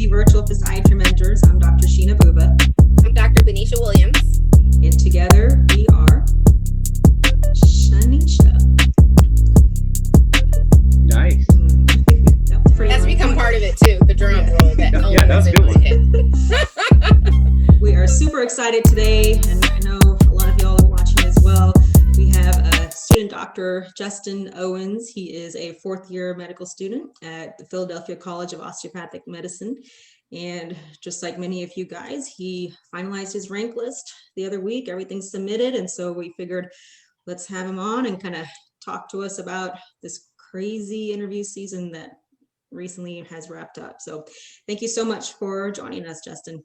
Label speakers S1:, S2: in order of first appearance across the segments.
S1: the Virtual Physiatry Mentors. I'm Dr. Sheena Bhuva.
S2: I'm Dr. Benecia Williams.
S1: And together we are Shanisha.
S3: Nice.
S1: That was pretty
S2: That's
S1: much
S2: become
S1: it.
S2: part of it too, the drum roll that
S3: Yeah, that was a good one.
S1: We are super excited today, and I know a lot of y'all are watching as well. We have a student, Dr. Justin Owens. He is a fourth-year medical student at the Philadelphia College of Osteopathic Medicine. And just like many of you guys, he finalized his rank list the other week. Everything's submitted, and so we figured let's have him on and kind of talk to us about this crazy interview season that recently has wrapped up. So thank you so much for joining us, Justin.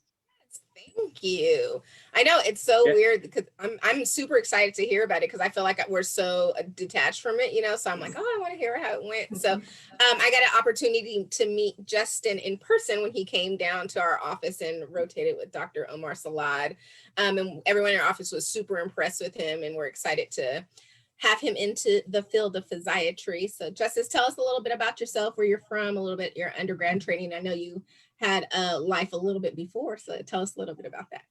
S2: Thank you. I know it's so
S3: Yeah.
S2: weird because I'm super excited to hear about it because I feel like we're so detached from it, so I'm like, oh, I want to hear how it went. So I got an opportunity to meet Justin in person when he came down to our office and rotated with Dr. Omar Salad. And everyone in our office was super impressed with him, and we're excited to have him into the field of physiatry. So Justice, tell us a little bit about yourself, where you're from, a little bit your undergrad training. I know you had a life a little bit before, so tell us a little bit about that.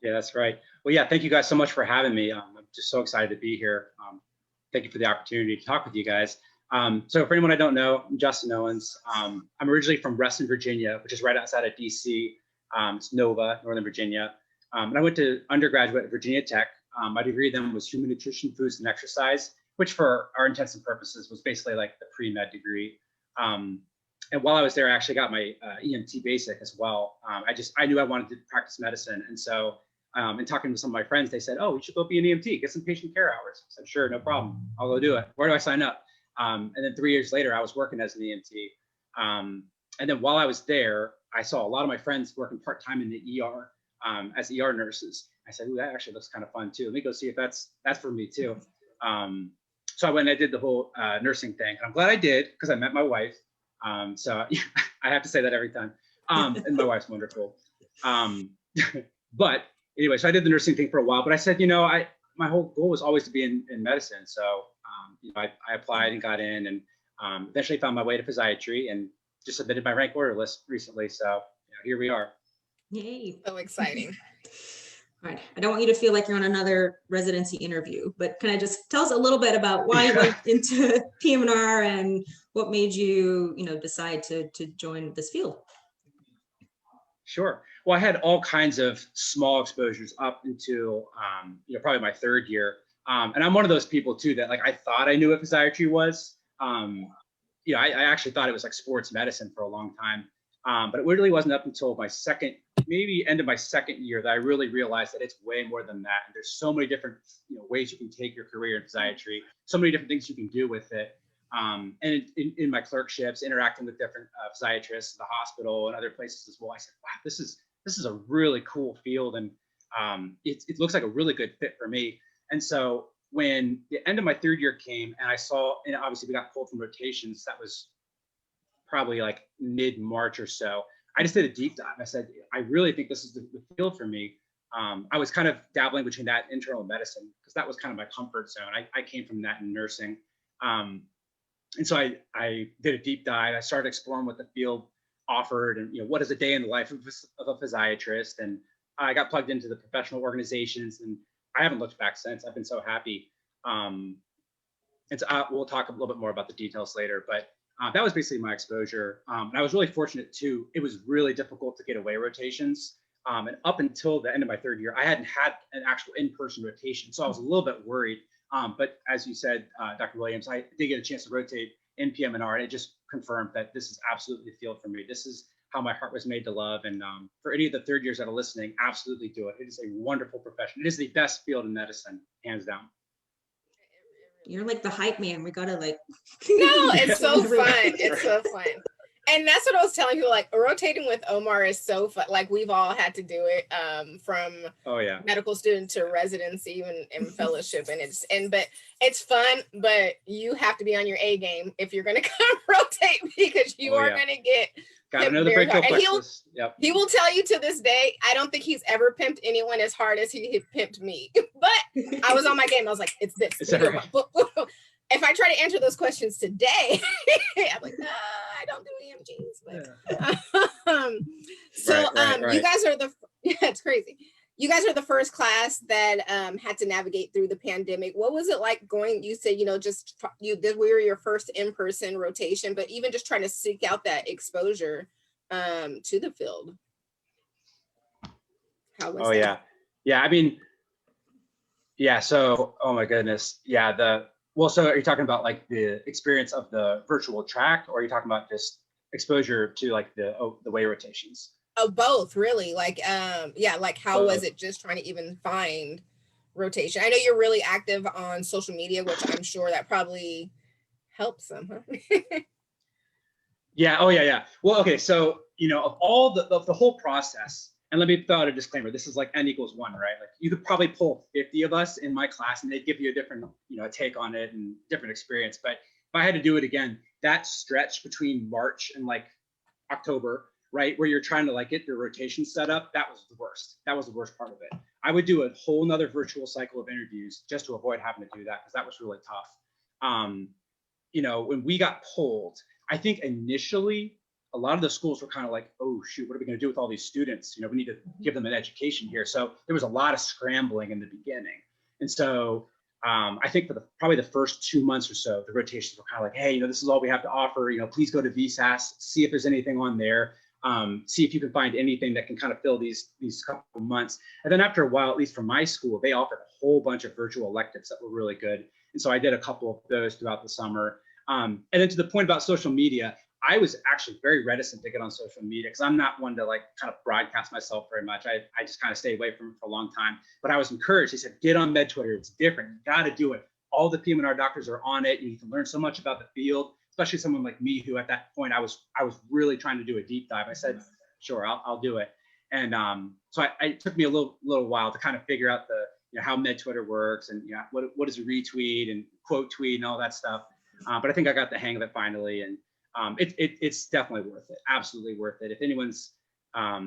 S3: Yeah, that's right. Well, yeah, thank you guys so much for having me. I'm just so excited to be here. Thank you for the opportunity to talk with you guys. So for anyone I don't know, I'm Justin Owens. I'm originally from Reston, Virginia, which is right outside of DC. It's Nova, Northern Virginia. And I went to undergraduate at Virginia Tech. My degree then was human nutrition, foods, and exercise, which for our intents and purposes was basically like the pre-med degree. And while I was there, I actually got my EMT basic as well. I knew I wanted to practice medicine. And so in talking to some of my friends, they said, oh, you should go be an EMT, get some patient care hours. I said, sure, no problem. I'll go do it. Where do I sign up? And then 3 years later, I was working as an EMT. And then while I was there, I saw a lot of my friends working part-time in the ER as ER nurses. I said, ooh, that actually looks kind of fun too. Let me go see if that's for me too. So I went and I did the whole nursing thing. And I'm glad I did because I met my wife. So I have to say that every time. And my wife's wonderful. But anyway, so I did the nursing thing for a while, but I said, my whole goal was always to be in medicine. So, I applied and got in and eventually found my way to physiatry and just submitted my rank order list recently. So here we are.
S1: Yay.
S2: So exciting.
S1: All right. I don't want you to feel like you're on another residency interview, but can I just tell us a little bit about why you went into PM&R and what made you, decide to join this field?
S3: Sure. Well, I had all kinds of small exposures up until, probably my third year. And I'm one of those people too, that I thought I knew what physiatry was. I actually thought it was like sports medicine for a long time. But it really wasn't up until my end of my second year that I really realized that it's way more than that. And there's so many different ways you can take your career in physiatry, so many different things you can do with it. And in my clerkships, interacting with different physiatrists, the hospital and other places as well, I said, wow, this is a really cool field. And it looks like a really good fit for me. And so when the end of my third year came and I saw, and obviously we got pulled from rotations, that was probably like mid-March or so. I just did a deep dive. I said, I really think this is the field for me. I was kind of dabbling between that and internal medicine because that was kind of my comfort zone. I came from that in nursing. And so I did a deep dive. I started exploring what the field offered and, what is a day in the life of a physiatrist. And I got plugged into the professional organizations and I haven't looked back since. I've been so happy. And so we'll talk a little bit more about the details later, but that was basically my exposure. And I was really fortunate too. It was really difficult to get away rotations. And up until the end of my third year, I hadn't had an actual in-person rotation. So I was a little bit worried. But as you said, Dr. Williams, I did get a chance to rotate in PM&R, and it just confirmed that this is absolutely the field for me. This is how my heart was made to love. And for any of the third years that are listening, absolutely do it. It is a wonderful profession. It is the best field in medicine, hands down.
S1: You're like the hype man. We gotta
S2: No, it's so fun. It's so fun. And that's what I was telling people, rotating with Omar is so fun. We've all had to do it from medical student to residency, even in fellowship. But it's fun, but you have to be on your A game if you're going to come rotate because you are going to get
S3: Gotta know the brachial plexus.
S2: He will tell you to this day, I don't think he's ever pimped anyone as hard as he pimped me. But I was on my game. I was like, it's this. if I try to answer those questions today, I'm like, I don't do EMGs. But so
S3: Right.
S2: you guys are yeah, it's crazy. You guys are the first class that had to navigate through the pandemic. What was it like going? You said, we were your first in-person rotation, but even just trying to seek out that exposure to the field. How was that?
S3: Yeah. I mean, yeah. So, oh my goodness. Yeah. So are you talking about like the experience of the virtual track, or are you talking about just exposure to like the way rotations?
S2: Of both, really. Like, like how was
S3: Both.
S2: it just trying to even find rotation? I know you're really active on social media, which I'm sure that probably helps some, huh?
S3: Yeah. Oh yeah. Well, okay. So, of all of the whole process, and let me throw out a disclaimer. This is like N equals 1, right? Like you could probably pull 50 of us in my class and they'd give you a different, take on it and different experience. But if I had to do it again, that stretch between March and like October, right, where you're trying to like get your rotation set up, that was the worst. That was the worst part of it. I would do a whole nother virtual cycle of interviews just to avoid having to do that, because that was really tough. When we got pulled, I think initially a lot of the schools were kind of like, oh shoot, what are we going to do with all these students? We need to give them an education here. So there was a lot of scrambling in the beginning. And so I think for probably the first 2 months or so, the rotations were kind of like, hey, this is all we have to offer. Please go to VSAS, see if there's anything on there. See if you can find anything that can kind of fill these couple of months. And then after a while, at least for my school, they offered a whole bunch of virtual electives that were really good. And so I did a couple of those throughout the summer. And then to the point about social media, I was actually very reticent to get on social media because I'm not one to like kind of broadcast myself very much. I just kind of stay away from it for a long time. But I was encouraged. He said, get on Med Twitter. It's different. You got to do it. All the PM&R doctors are on it. You can learn so much about the field, especially someone like me who at that point I was really trying to do a deep dive. I said, sure, I'll do it. And so it took me a little while to kind of figure out how Med Twitter works and what is a retweet and quote tweet and all that stuff. But I think I got the hang of it finally, and it's definitely worth it. Absolutely worth it. If anyone's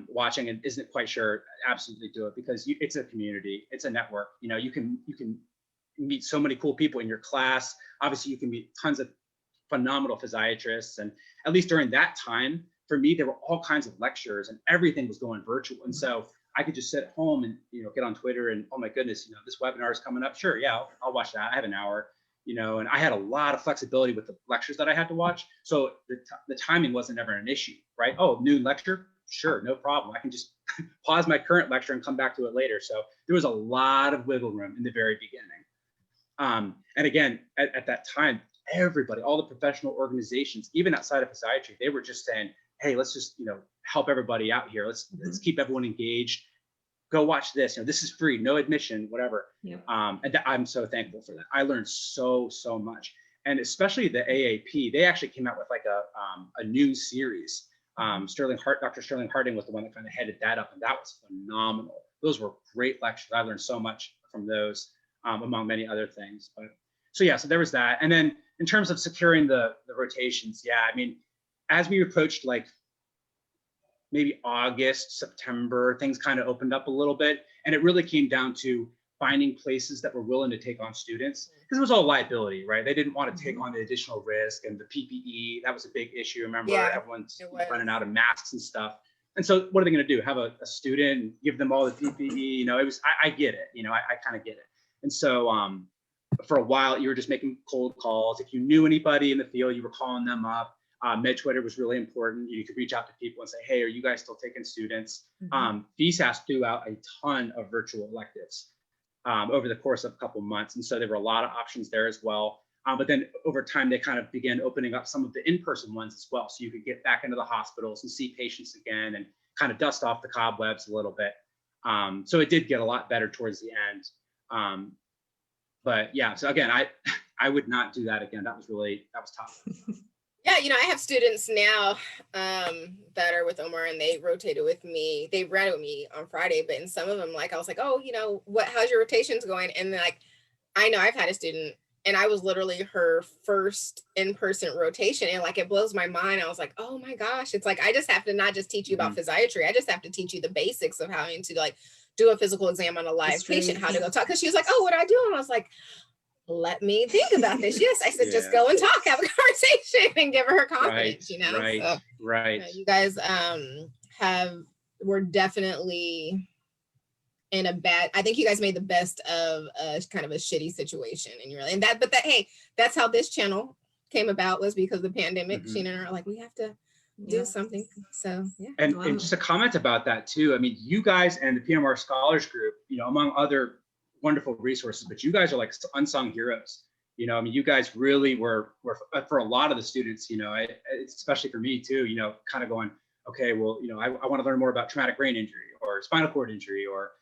S3: watching and isn't quite sure, absolutely do it, because it's a community, it's a network. You can meet so many cool people in your class. Obviously, you can meet tons of phenomenal physiatrists, and at least during that time, for me, there were all kinds of lectures and everything was going virtual, and so I could just sit at home and get on Twitter and, oh my goodness, this webinar is coming up. Sure, yeah, I'll watch that. I have an hour. And I had a lot of flexibility with the lectures that I had to watch. So the timing wasn't ever an issue, right? Oh, noon lecture? Sure, no problem. I can just pause my current lecture and come back to it later. So there was a lot of wiggle room in the very beginning. And again, at that time, everybody, all the professional organizations, even outside of physiatry, they were just saying, hey, let's just, help everybody out here. Let's keep everyone engaged. Go watch this. This is free, no admission, whatever. Yep. And I'm so thankful for that. I learned so much, and especially the AAP. They actually came out with like a new series. Dr. Sterling Harding was the one that kind of headed that up, and that was phenomenal. Those were great lectures. I learned so much from those, among many other things. But so there was that. And then in terms of securing the rotations, I mean, as we approached like maybe August, September, things kind of opened up a little bit. And it really came down to finding places that were willing to take on students, because it was all liability, right? They didn't want to take on the additional risk and the PPE. That was a big issue. Remember, everyone's running out of masks and stuff. And so what are they going to do? Have a student and give them all the PPE? I get it. I kind of get it. And so for a while, you were just making cold calls. If you knew anybody in the field, you were calling them up. Med Twitter was really important. You could reach out to people and say, hey, are you guys still taking students? VSAS threw out a ton of virtual electives over the course of a couple months. And so there were a lot of options there as well. But then over time, they kind of began opening up some of the in-person ones as well. So you could get back into the hospitals and see patients again and kind of dust off the cobwebs a little bit. So it did get a lot better towards the end. But yeah, so again, I would not do that again. That was tough.
S2: Yeah, I have students now that are with Omar, and they rotated with me. They ran with me on Friday, but in some of them, like I was like, oh, how's your rotations going? And then, like, I know I've had a student, and I was literally her first in-person rotation, and like it blows my mind. I was like, oh my gosh, it's like I just have to not just teach you about physiatry. I just have to teach you the basics of how to like do a physical exam on a live patient, how to go talk. Because she was like, oh, what do I do? And I was like, let me think about this. Yes, I said, just
S3: Yeah.
S2: go and talk, have a conversation, and give her confidence.
S3: Right.
S2: So,
S3: Right.
S2: you guys were definitely in a bad. I think you guys made the best of a kind of a shitty situation, and hey, that's how this channel came about, was because of the pandemic. Sheena and I are like, we have to do something. So yeah.
S3: And just a comment about that too. I mean, you guys and the PM&R Scholars Group, among other wonderful resources, but you guys are like unsung heroes. I mean, you guys really were for a lot of the students, especially for me too, kind of going, okay, well, I want to learn more about traumatic brain injury or spinal cord injury, or,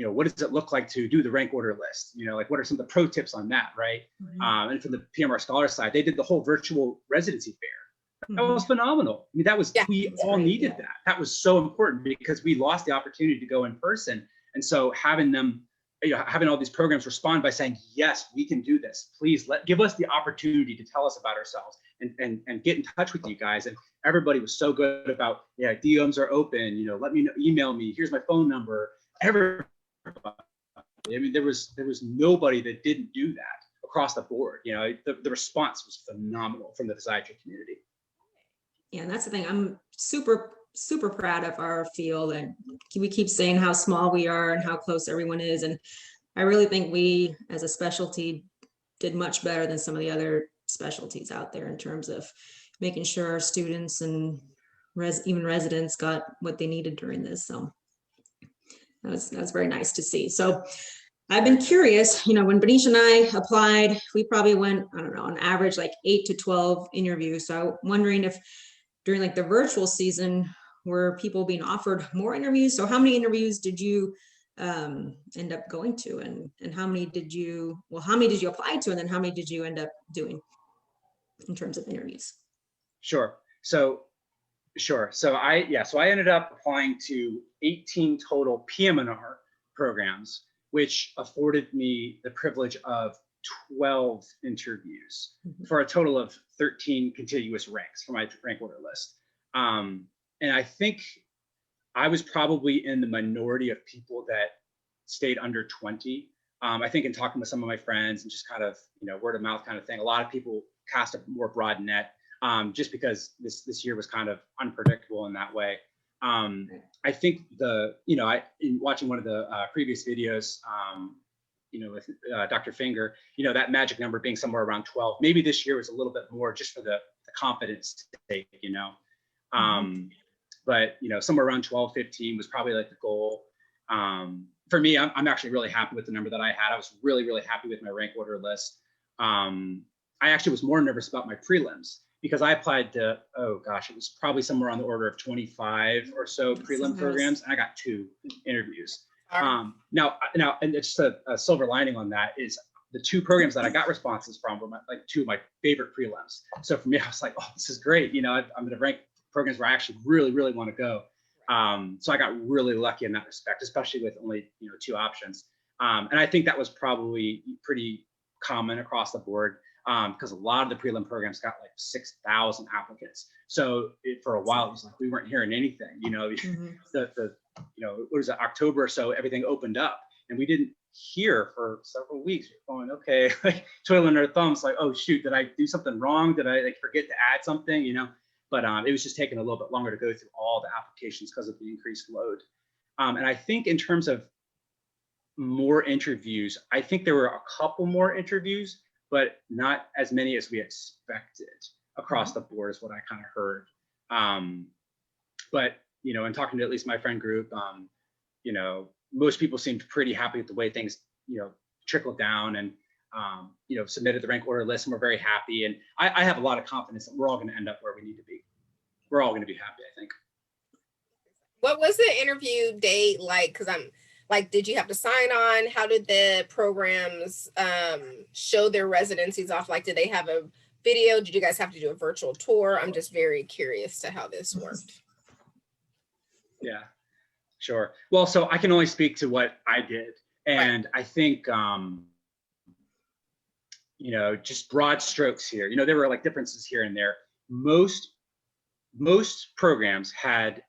S3: what does it look like to do the rank order list? Like, what are some of the pro tips on that, right? And from the PM&R Scholar side, they did the whole virtual residency fair. That was phenomenal. I mean, that was, we all needed that. That was so important because we lost the opportunity to go in person. And so having them, having all these programs respond by saying, yes, we can do this. Please give us the opportunity to tell us about ourselves and get in touch with you guys. And everybody was so good about, DMs are open, let me know, email me, here's my phone number. Everybody. I mean, there was nobody that didn't do that across the board. The response was phenomenal from the physiatry community.
S1: Yeah, and that's the thing. I'm super proud of our field, and we keep saying how small we are and how close everyone is. And I really think we, as a specialty, did much better than some of the other specialties out there in terms of making sure our students and even residents got what they needed during this. So that was very nice to see. So I've been curious, when Benecia and I applied, we probably went, I don't know, on average, like 8 to 12 interviews. So I'm wondering if during like the virtual season, were people being offered more interviews? So how many interviews did you end up going to, and how many did you apply to, and then how many did you end up doing in terms of interviews?
S3: Sure. So I ended up applying to 18 total PM&R programs, which afforded me the privilege of 12 interviews for a total of 13 contiguous ranks for my rank order list. And I think I was probably in the minority of people that stayed under 20. I think in talking with some of my friends and just kind of, word of mouth kind of thing, a lot of people cast a more broad net, just because this year was kind of unpredictable in that way. I think in watching one of the previous videos, with Dr. Finger, that magic number being somewhere around 12. Maybe this year was a little bit more just for the confidence sake, but somewhere around 12, 15 was probably like the goal. For me, I'm actually really happy with the number that I had. I was really, really happy with my rank order list. I actually was more nervous about my prelims because I applied to, it was probably somewhere on the order of 25 or so prelim programs, and I got 2 interviews. Now, and it's a silver lining on that is the 2 programs that I got responses from were 2 of my favorite prelims. So for me, I was like, oh, this is great. I'm going to rank programs where I actually really, really want to go. So I got really lucky in that respect, especially with only 2 options. And I think that was probably pretty common across the board, because a lot of the prelim programs got like 6,000 applicants. So for a while, it was like we weren't hearing anything. What was it, October or so, everything opened up, and we didn't hear for several weeks. We're going, okay, like twiddling our thumbs, like, oh shoot, did I do something wrong? Did I forget to add something? But it was just taking a little bit longer to go through all the applications because of the increased load. And I think in terms of more interviews, I think there were a couple more interviews, but not as many as we expected across the board is what I kind of heard. But, in talking to at least my friend group, most people seemed pretty happy with the way things, trickled down and, submitted the rank order list, and we're very happy. And I have a lot of confidence that we're all going to end up where we need to be. We're all going to be happy, I think.
S2: What was the interview date like? Because I'm like, did you have to sign on? How did the programs show their residencies off? Like, did they have a video? Did you guys have to do a virtual tour? I'm just very curious to how this worked.
S3: Yeah, sure. Well, so I can only speak to what I did. And I think, just broad strokes here, there were like differences here and there. Most most programs had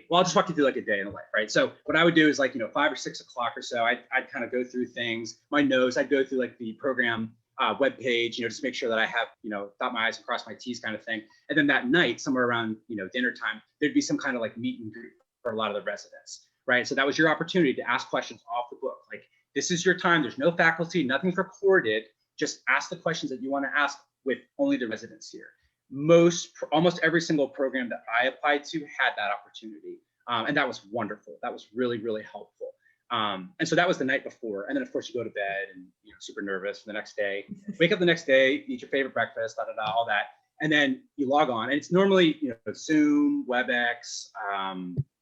S3: well, I'll just walk you through like a day in the life, right? So what I would do is like, 5 or 6 o'clock or so, I'd kind of go through things, my notes, I'd go through like the program webpage, just make sure that I have, dot my I's and cross my T's kind of thing. And then that night, somewhere around, dinner time, there'd be some kind of like meet and greet for a lot of the residents, right? So that was your opportunity to ask questions off the book. Like, this is your time. There's no faculty, nothing's recorded. Just ask the questions that you want to ask with only the residents here. Almost every single program that I applied to had that opportunity. And that was wonderful. That was really, really helpful. And so that was the night before. And then of course you go to bed and super nervous for the next day, wake up the next day, eat your favorite breakfast, all that. And then you log on, and it's normally, Zoom, WebEx,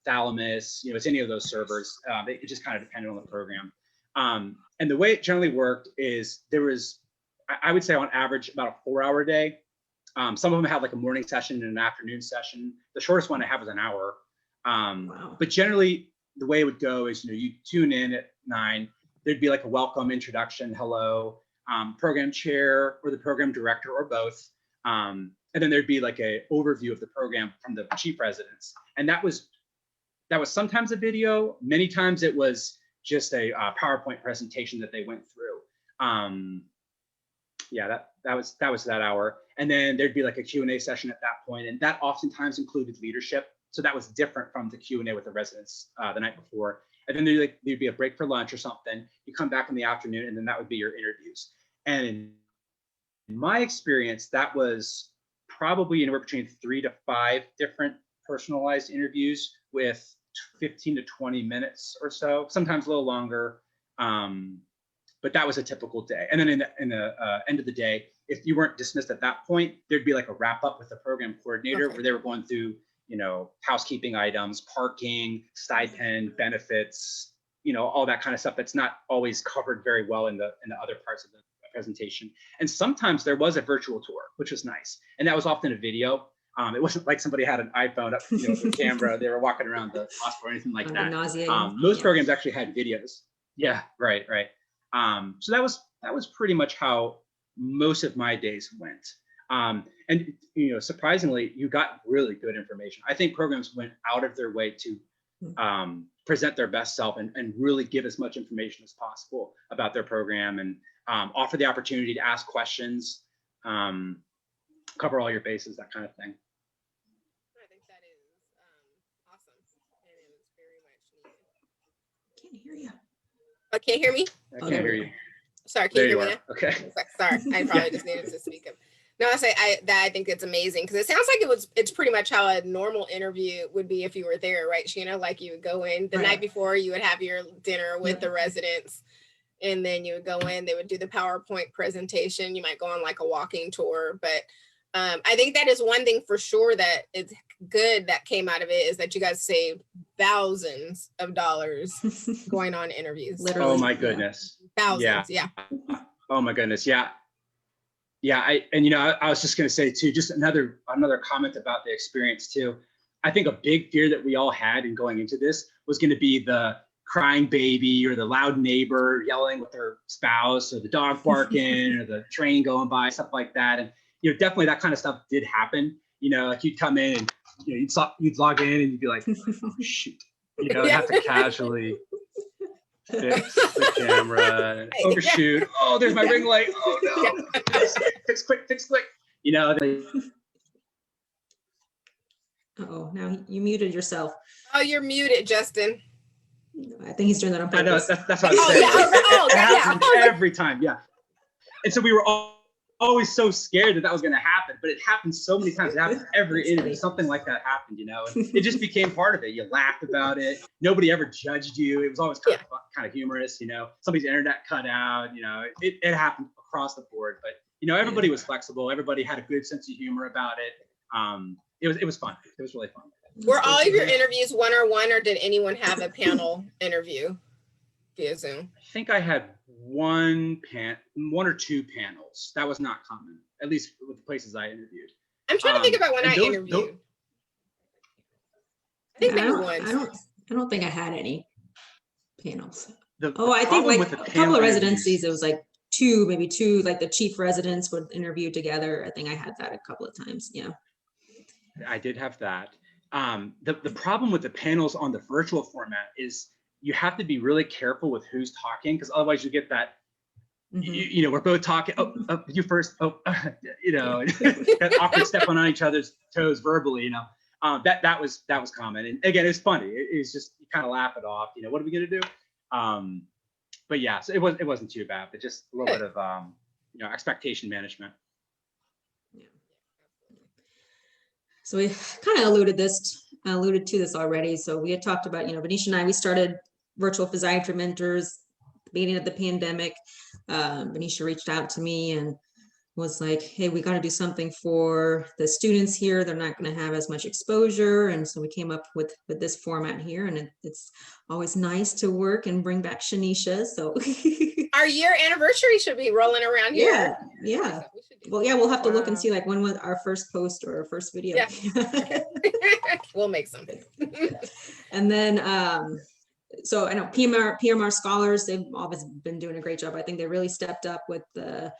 S3: Thalamus, it's any of those servers. It just kind of depended on the program. And the way it generally worked is there was, I would say on average, about a 4-hour day. Some of them have like a morning session and an afternoon session. The shortest one I have was an hour.
S1: Wow.
S3: But generally the way it would go is, you tune in at 9, there'd be like a welcome introduction, hello, program chair or the program director or both. And then there'd be like a overview of the program from the chief residents. And that was sometimes a video. Many times it was just a PowerPoint presentation that they went through. Yeah, that was that hour. And then there'd be like a Q&A session at that point, and that oftentimes included leadership. So that was different from the Q&A with the residents the night before. And then there'd be a break for lunch or something. You come back in the afternoon, and then that would be your interviews. And in my experience, that was probably anywhere between 3 to 5 different personalized interviews with 15 to 20 minutes or so, sometimes a little longer. But that was a typical day. And then in the end of the day, if you weren't dismissed at that point, there'd be like a wrap up with the program coordinator where they were going through, housekeeping items, parking, stipend, benefits, all that kind of stuff that's not always covered very well in the other parts of the presentation. And sometimes there was a virtual tour, which was nice. And that was often a video. It wasn't like somebody had an iPhone up, with a camera, they were walking around the hospital or anything like that. Most programs actually had videos. Yeah, right. So that was pretty much how most of my days went. And surprisingly, you got really good information. I think programs went out of their way to present their best self and really give as much information as possible about their program and offer the opportunity to ask questions, cover all your bases, that kind of thing.
S2: I think that is awesome, and it was very much needed.
S1: Can't hear you.
S2: Oh, can't hear me?
S3: I can't hear you.
S2: Sorry, can you hear me now?
S3: Okay.
S2: Sorry, I probably just needed to speak up. No, I think it's amazing because it sounds like it's pretty much how a normal interview would be if you were there, right, Sheena? Like you would go in the night before, you would have your dinner with the residents, and then you would go in, they would do the PowerPoint presentation. You might go on like a walking tour, but I think that is one thing for sure that it's good that came out of it is that you guys saved thousands of dollars going on interviews.
S1: Literally.
S3: Oh my goodness.
S2: Thousands. Yeah.
S3: Oh my goodness. Yeah. I was just going to say too, just another comment about the experience too. I think a big fear that we all had in going into this was going to be the crying baby or the loud neighbor yelling with their spouse or the dog barking or the train going by, stuff like that. And, definitely that kind of stuff did happen. Like you'd come in and, you'd log in and you'd be like, oh, shoot, have to casually fix the camera and overshoot. Oh, there's my ring light. Oh no, fix quick.
S1: Uh-oh, now you muted yourself.
S2: Oh, you're muted, Justin.
S1: I think he's doing that on purpose.
S3: I know, that's what I'm saying.
S2: Yeah.
S3: It happens every time, yeah. And so we were always so scared that was going to happen, but it happened so many times. It happened every interview. Something like that happened, and it just became part of it. You laughed about it. Nobody ever judged you. It was always kind of humorous, Somebody's internet cut out, it happened across the board. But everybody was flexible. Everybody had a good sense of humor about it. It was fun. It was really fun.
S2: Were all of your interviews one-on-one, or did anyone have a panel interview via Zoom?
S3: I think I had one or two panels. That was not common, at least with the places I interviewed.
S2: I'm trying to think about when I interviewed. I think maybe once.
S1: I don't think I had any panels.
S3: I
S1: think like a couple of residencies, it was like maybe two, like the chief residents would interview together. I think I had that a couple of times. Yeah.
S3: I did have that. The problem with the panels on the virtual format is you have to be really careful with who's talking, because otherwise you get that, you know, we're both talking, you first, you know, that awkward stepping on each other's toes verbally, you know. That was common. And again, it's funny. It's just, you kind of laugh it off, you know, what are we gonna do? But yeah, so it wasn't too bad, but just a little bit of, you know, expectation management.
S1: Yeah. So we kind of alluded to this already. So we had talked about, you know, Benecia and I, we started Virtual Physiatry Mentors at the beginning of the pandemic. Benecia reached out to me and was like, hey, we got to do something for the students here. They're not going to have as much exposure. And so we came up with this format here, and it's always nice to work and bring back Shenisha. So
S2: our year anniversary should be rolling around here.
S1: Yeah. Well, yeah, we'll have to look and see like when was our first post or our first video.
S2: Yeah. We'll make something.
S1: And then, so I know PM&R scholars, they've always been doing a great job. I think they really stepped up with the,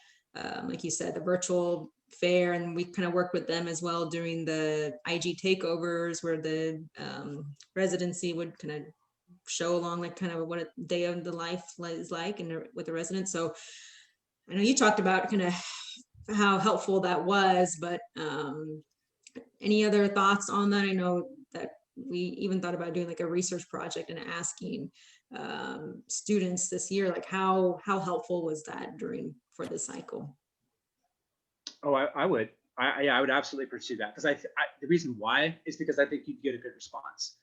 S1: like you said, the virtual fair, and we kind of worked with them as well during the IG takeovers, where the residency would kind of show along like kind of what a day of the life is like and with the residents. So I know you talked about kind of how helpful that was, but any other thoughts on that? I know that we even thought about doing like a research project and asking students this year, like how helpful was that for this cycle?
S3: Oh, I would. I would absolutely pursue that, because the reason why is because I think you'd get a good response.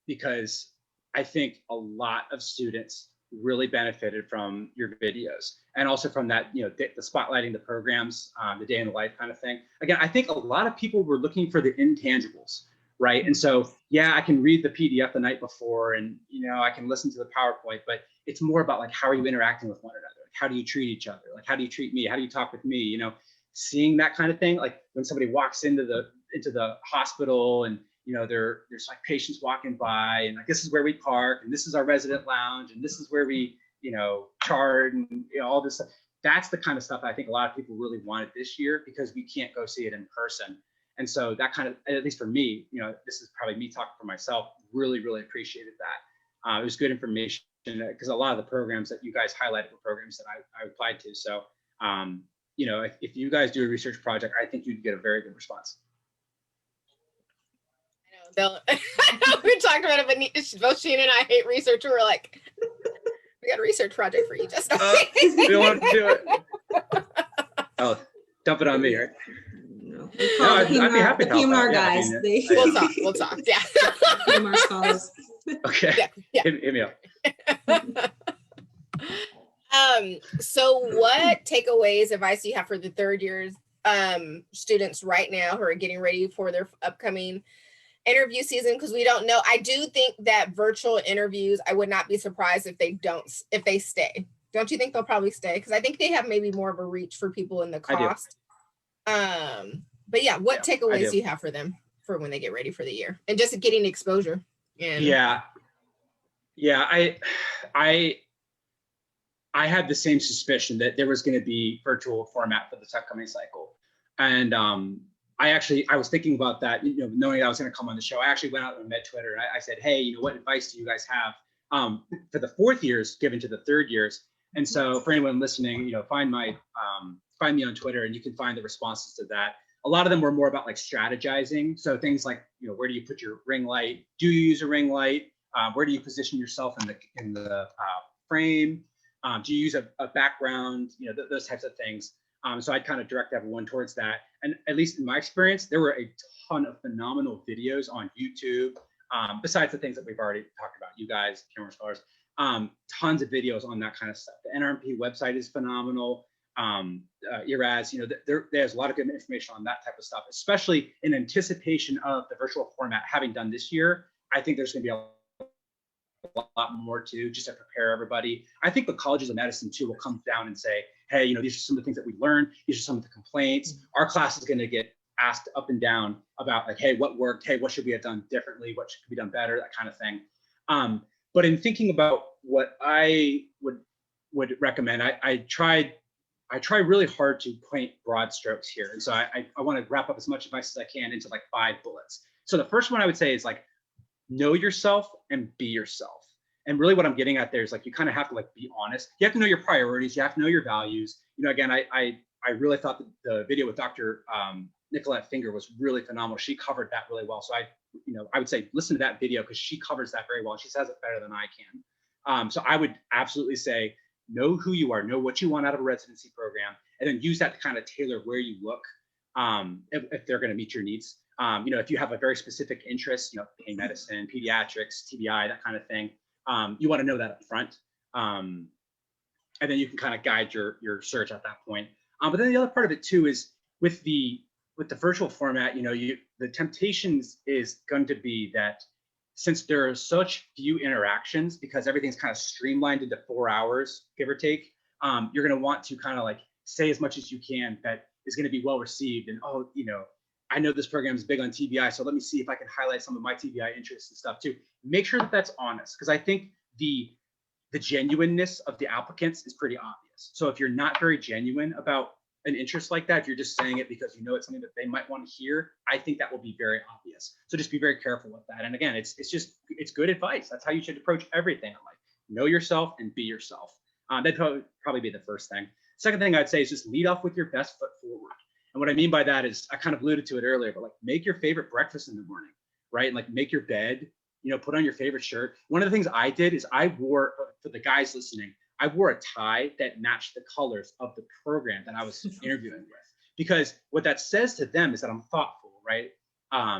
S3: Because I think a lot of students really benefited from your videos, and also from that, you know, the spotlighting the programs, the day in the life kind of thing. Again, I think a lot of people were looking for the intangibles, right? And so, yeah, I can read the PDF the night before, and, you know, I can listen to the PowerPoint, but it's more about like, how are you interacting with one another? Like, how do you treat each other? Like, how do you treat me? How do you talk with me? You know, seeing that kind of thing, like when somebody walks into the hospital, and, you know, there's like patients walking by, and like, this is where we park, and this is our resident lounge, and this is where we, you know, chart, and, you know, all this stuff. That's the kind of stuff I think a lot of people really wanted this year, because we can't go see it in person. And so that kind of, at least for me, you know, this is probably me talking for myself, really, really appreciated that. It was good information, because a lot of the programs that you guys highlighted were programs that I applied to. So, you know, if you guys do a research project, I think you'd get a very good response.
S2: I know, we talked about it, but both Sheena and I hate research. We're like, we got a research project for you, Justin.
S3: We don't want to do it. Oh, dump it on me, right?
S1: No,
S3: I'd be happy to help
S1: PM&R
S3: out.
S1: guys.
S3: Yeah, I mean,
S2: We'll talk. Yeah.
S1: PM&R scholars.
S3: Okay.
S2: Yeah.
S3: Hit me up.
S2: So what takeaways, advice do you have for the third years students right now who are getting ready for their upcoming interview season? Because we don't know. I do think that virtual interviews, I would not be surprised if they stay. Don't you think they'll probably stay? Because I think they have maybe more of a reach for people in the cost. But yeah, what takeaways do you have for them for when they get ready for the year and just getting exposure? And
S3: I had the same suspicion that there was going to be virtual format for this upcoming cycle. And I was thinking about that, you know, knowing I was going to come on the show. I actually went out and met Twitter, and I said, hey, you know, what advice do you guys have for the fourth years given to the third years? And so for anyone listening, you know, find me on Twitter, and you can find the responses to that. A lot of them were more about like strategizing. So things like, you know, where do you put your ring light? Do you use a ring light? Where do you position yourself in the frame? Do you use a background? You know, those types of things. So I'd kind of direct everyone towards that. And at least in my experience, there were a ton of phenomenal videos on YouTube, besides the things that we've already talked about, you guys, camera scholars, tons of videos on that kind of stuff. The NRMP website is phenomenal. ERAS, you know, there's a lot of good information on that type of stuff, especially in anticipation of the virtual format having done this year. I think there's going to be a lot more too, just to prepare everybody. I think the colleges of medicine too will come down and say, hey, you know, these are some of the things that we learned. These are some of the complaints. Our class is going to get asked up and down about like, hey, what worked? Hey, what should we have done differently? What should be done better? That kind of thing. But in thinking about what I would recommend, I I try really hard to paint broad strokes here. And so I want to wrap up as much advice as I can into like 5 bullets. So the first one I would say is like, know yourself and be yourself. And really what I'm getting at there is like, you kind of have to like be honest. You have to know your priorities. You have to know your values. You know, again, I really thought that the video with Dr. Nicolette Finger was really phenomenal. She covered that really well. So I would say listen to that video because she covers that very well. She says it better than I can. So I would absolutely say, know who you are, know what you want out of a residency program, and then use that to kind of tailor where you look if they're going to meet your needs. You know, if you have a very specific interest, you know, pain medicine, pediatrics, TBI, that kind of thing, you want to know that up front. And then you can kind of guide your search at that point. But then the other part of it too is with the virtual format, you know, the temptations is going to be that since there are such few interactions, because everything's kind of streamlined into 4 hours, give or take, you're going to want to kind of like say as much as you can that is going to be well received. And, oh, you know, I know this program is big on TBI, so let me see if I can highlight some of my TBI interests and stuff too. Make sure that that's honest, because I think the genuineness of the applicants is pretty obvious. So if you're not very genuine about an interest like that, if you're just saying it because you know it's something that they might want to hear, I think that will be very obvious. So just be very careful with that. And again, it's good advice. That's how you should approach everything in life. Know yourself and be yourself. That'd probably be the first thing. Second thing I'd say is just lead off with your best foot forward. And what I mean by that is I kind of alluded to it earlier, but like make your favorite breakfast in the morning, right? And like make your bed, you know, put on your favorite shirt. One of the things I did is I wore, for the guys listening, I wore a tie that matched the colors of the program that I was interviewing with, because what that says to them is that I'm thoughtful, right?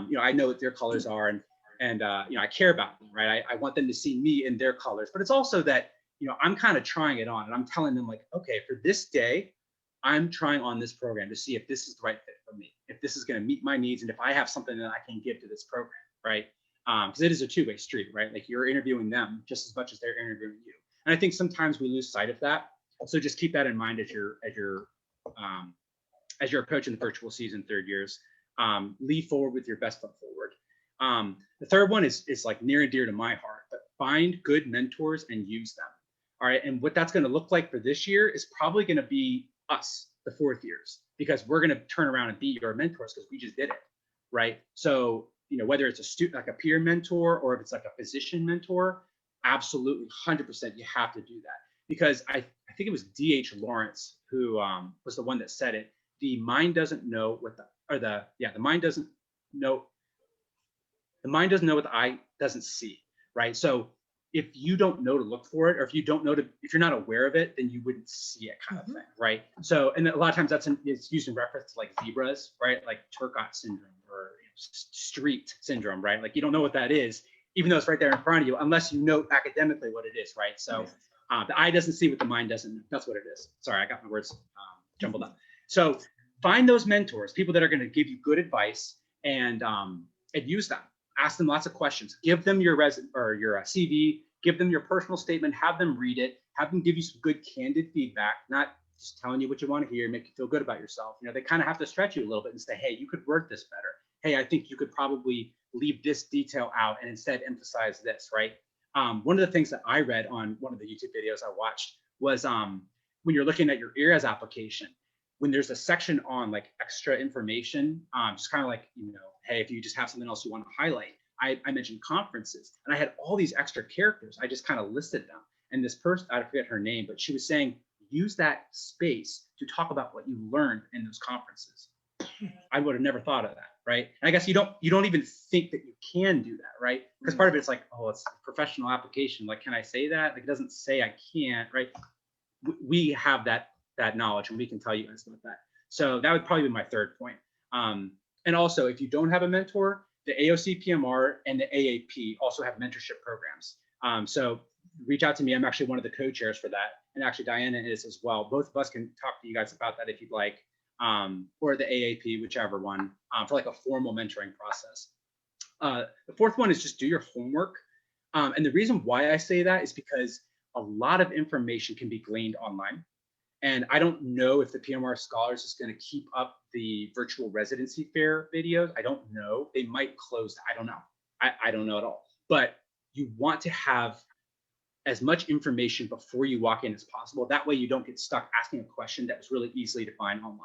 S3: You know, I know what their colors are, and you know, I care about them, right? I want them to see me in their colors, but it's also that, you know, I'm kind of trying it on, and I'm telling them like, okay, for this day, I'm trying on this program to see if this is the right fit for me, if this is going to meet my needs, and if I have something that I can give to this program, right? Because it is a two-way street, right? Like you're interviewing them just as much as they're interviewing you. And I think sometimes we lose sight of that. So just keep that in mind as you're approaching the virtual season, third years. Lead forward with your best foot forward. The third one is like near and dear to my heart, but find good mentors and use them. All right. And what that's going to look like for this year is probably going to be us, the fourth years, because we're going to turn around and be your mentors because we just did it. Right. So, you know, whether it's a student, like a peer mentor, or if it's like a physician mentor, absolutely 100% you have to do that, because I think it was D.H. Lawrence who was the one that said it. The mind doesn't know what the mind doesn't know what the eye doesn't see, right? So if you don't know to look for it, or if you're not aware of it, then you wouldn't see it, kind of thing, right? So, and a lot of times it's used in reference to like zebras, right? Like Turcotte syndrome or street syndrome, right? Like you don't know what that is, even though it's right there in front of you, unless you know academically what it is, right? So the eye doesn't see what the mind doesn't know. That's what it is. Sorry, I got my words jumbled up. So find those mentors, people that are going to give you good advice, and use them. Ask them lots of questions. Give them your CV, give them your personal statement, have them read it, have them give you some good candid feedback, not just telling you what you want to hear, make you feel good about yourself. You know, they kind of have to stretch you a little bit and say, hey, you could word this better. Hey, I think you could probably leave this detail out and instead emphasize this, right? One of the things that I read on one of the YouTube videos I watched was when you're looking at your ERAS application, when there's a section on like extra information, just kind of like, you know, hey, if you just have something else you want to highlight, I mentioned conferences, and I had all these extra characters. I just kind of listed them. And this person, I forget her name, but she was saying, use that space to talk about what you learned in those conferences. I would have never thought of that, right? And I guess you don't even think that you can do that, right? Because part of it's like, oh, it's a professional application. Like, can I say that? Like, it doesn't say I can't, right? We have that knowledge, and we can tell you guys about that. So that would probably be my third point. And also, if you don't have a mentor, the AOC PM&R and the AAP also have mentorship programs. So reach out to me. I'm actually one of the co-chairs for that. And actually Diana is as well. Both of us can talk to you guys about that if you'd like, or the AAP, whichever one, for like a formal mentoring process. The fourth one is just do your homework. And the reason why I say that is because a lot of information can be gleaned online. And I don't know if the PM&R Scholars is going to keep up the virtual residency fair videos. I don't know. They might close. I don't know. I don't know at all. But you want to have as much information before you walk in as possible. That way you don't get stuck asking a question that was really easily to find online,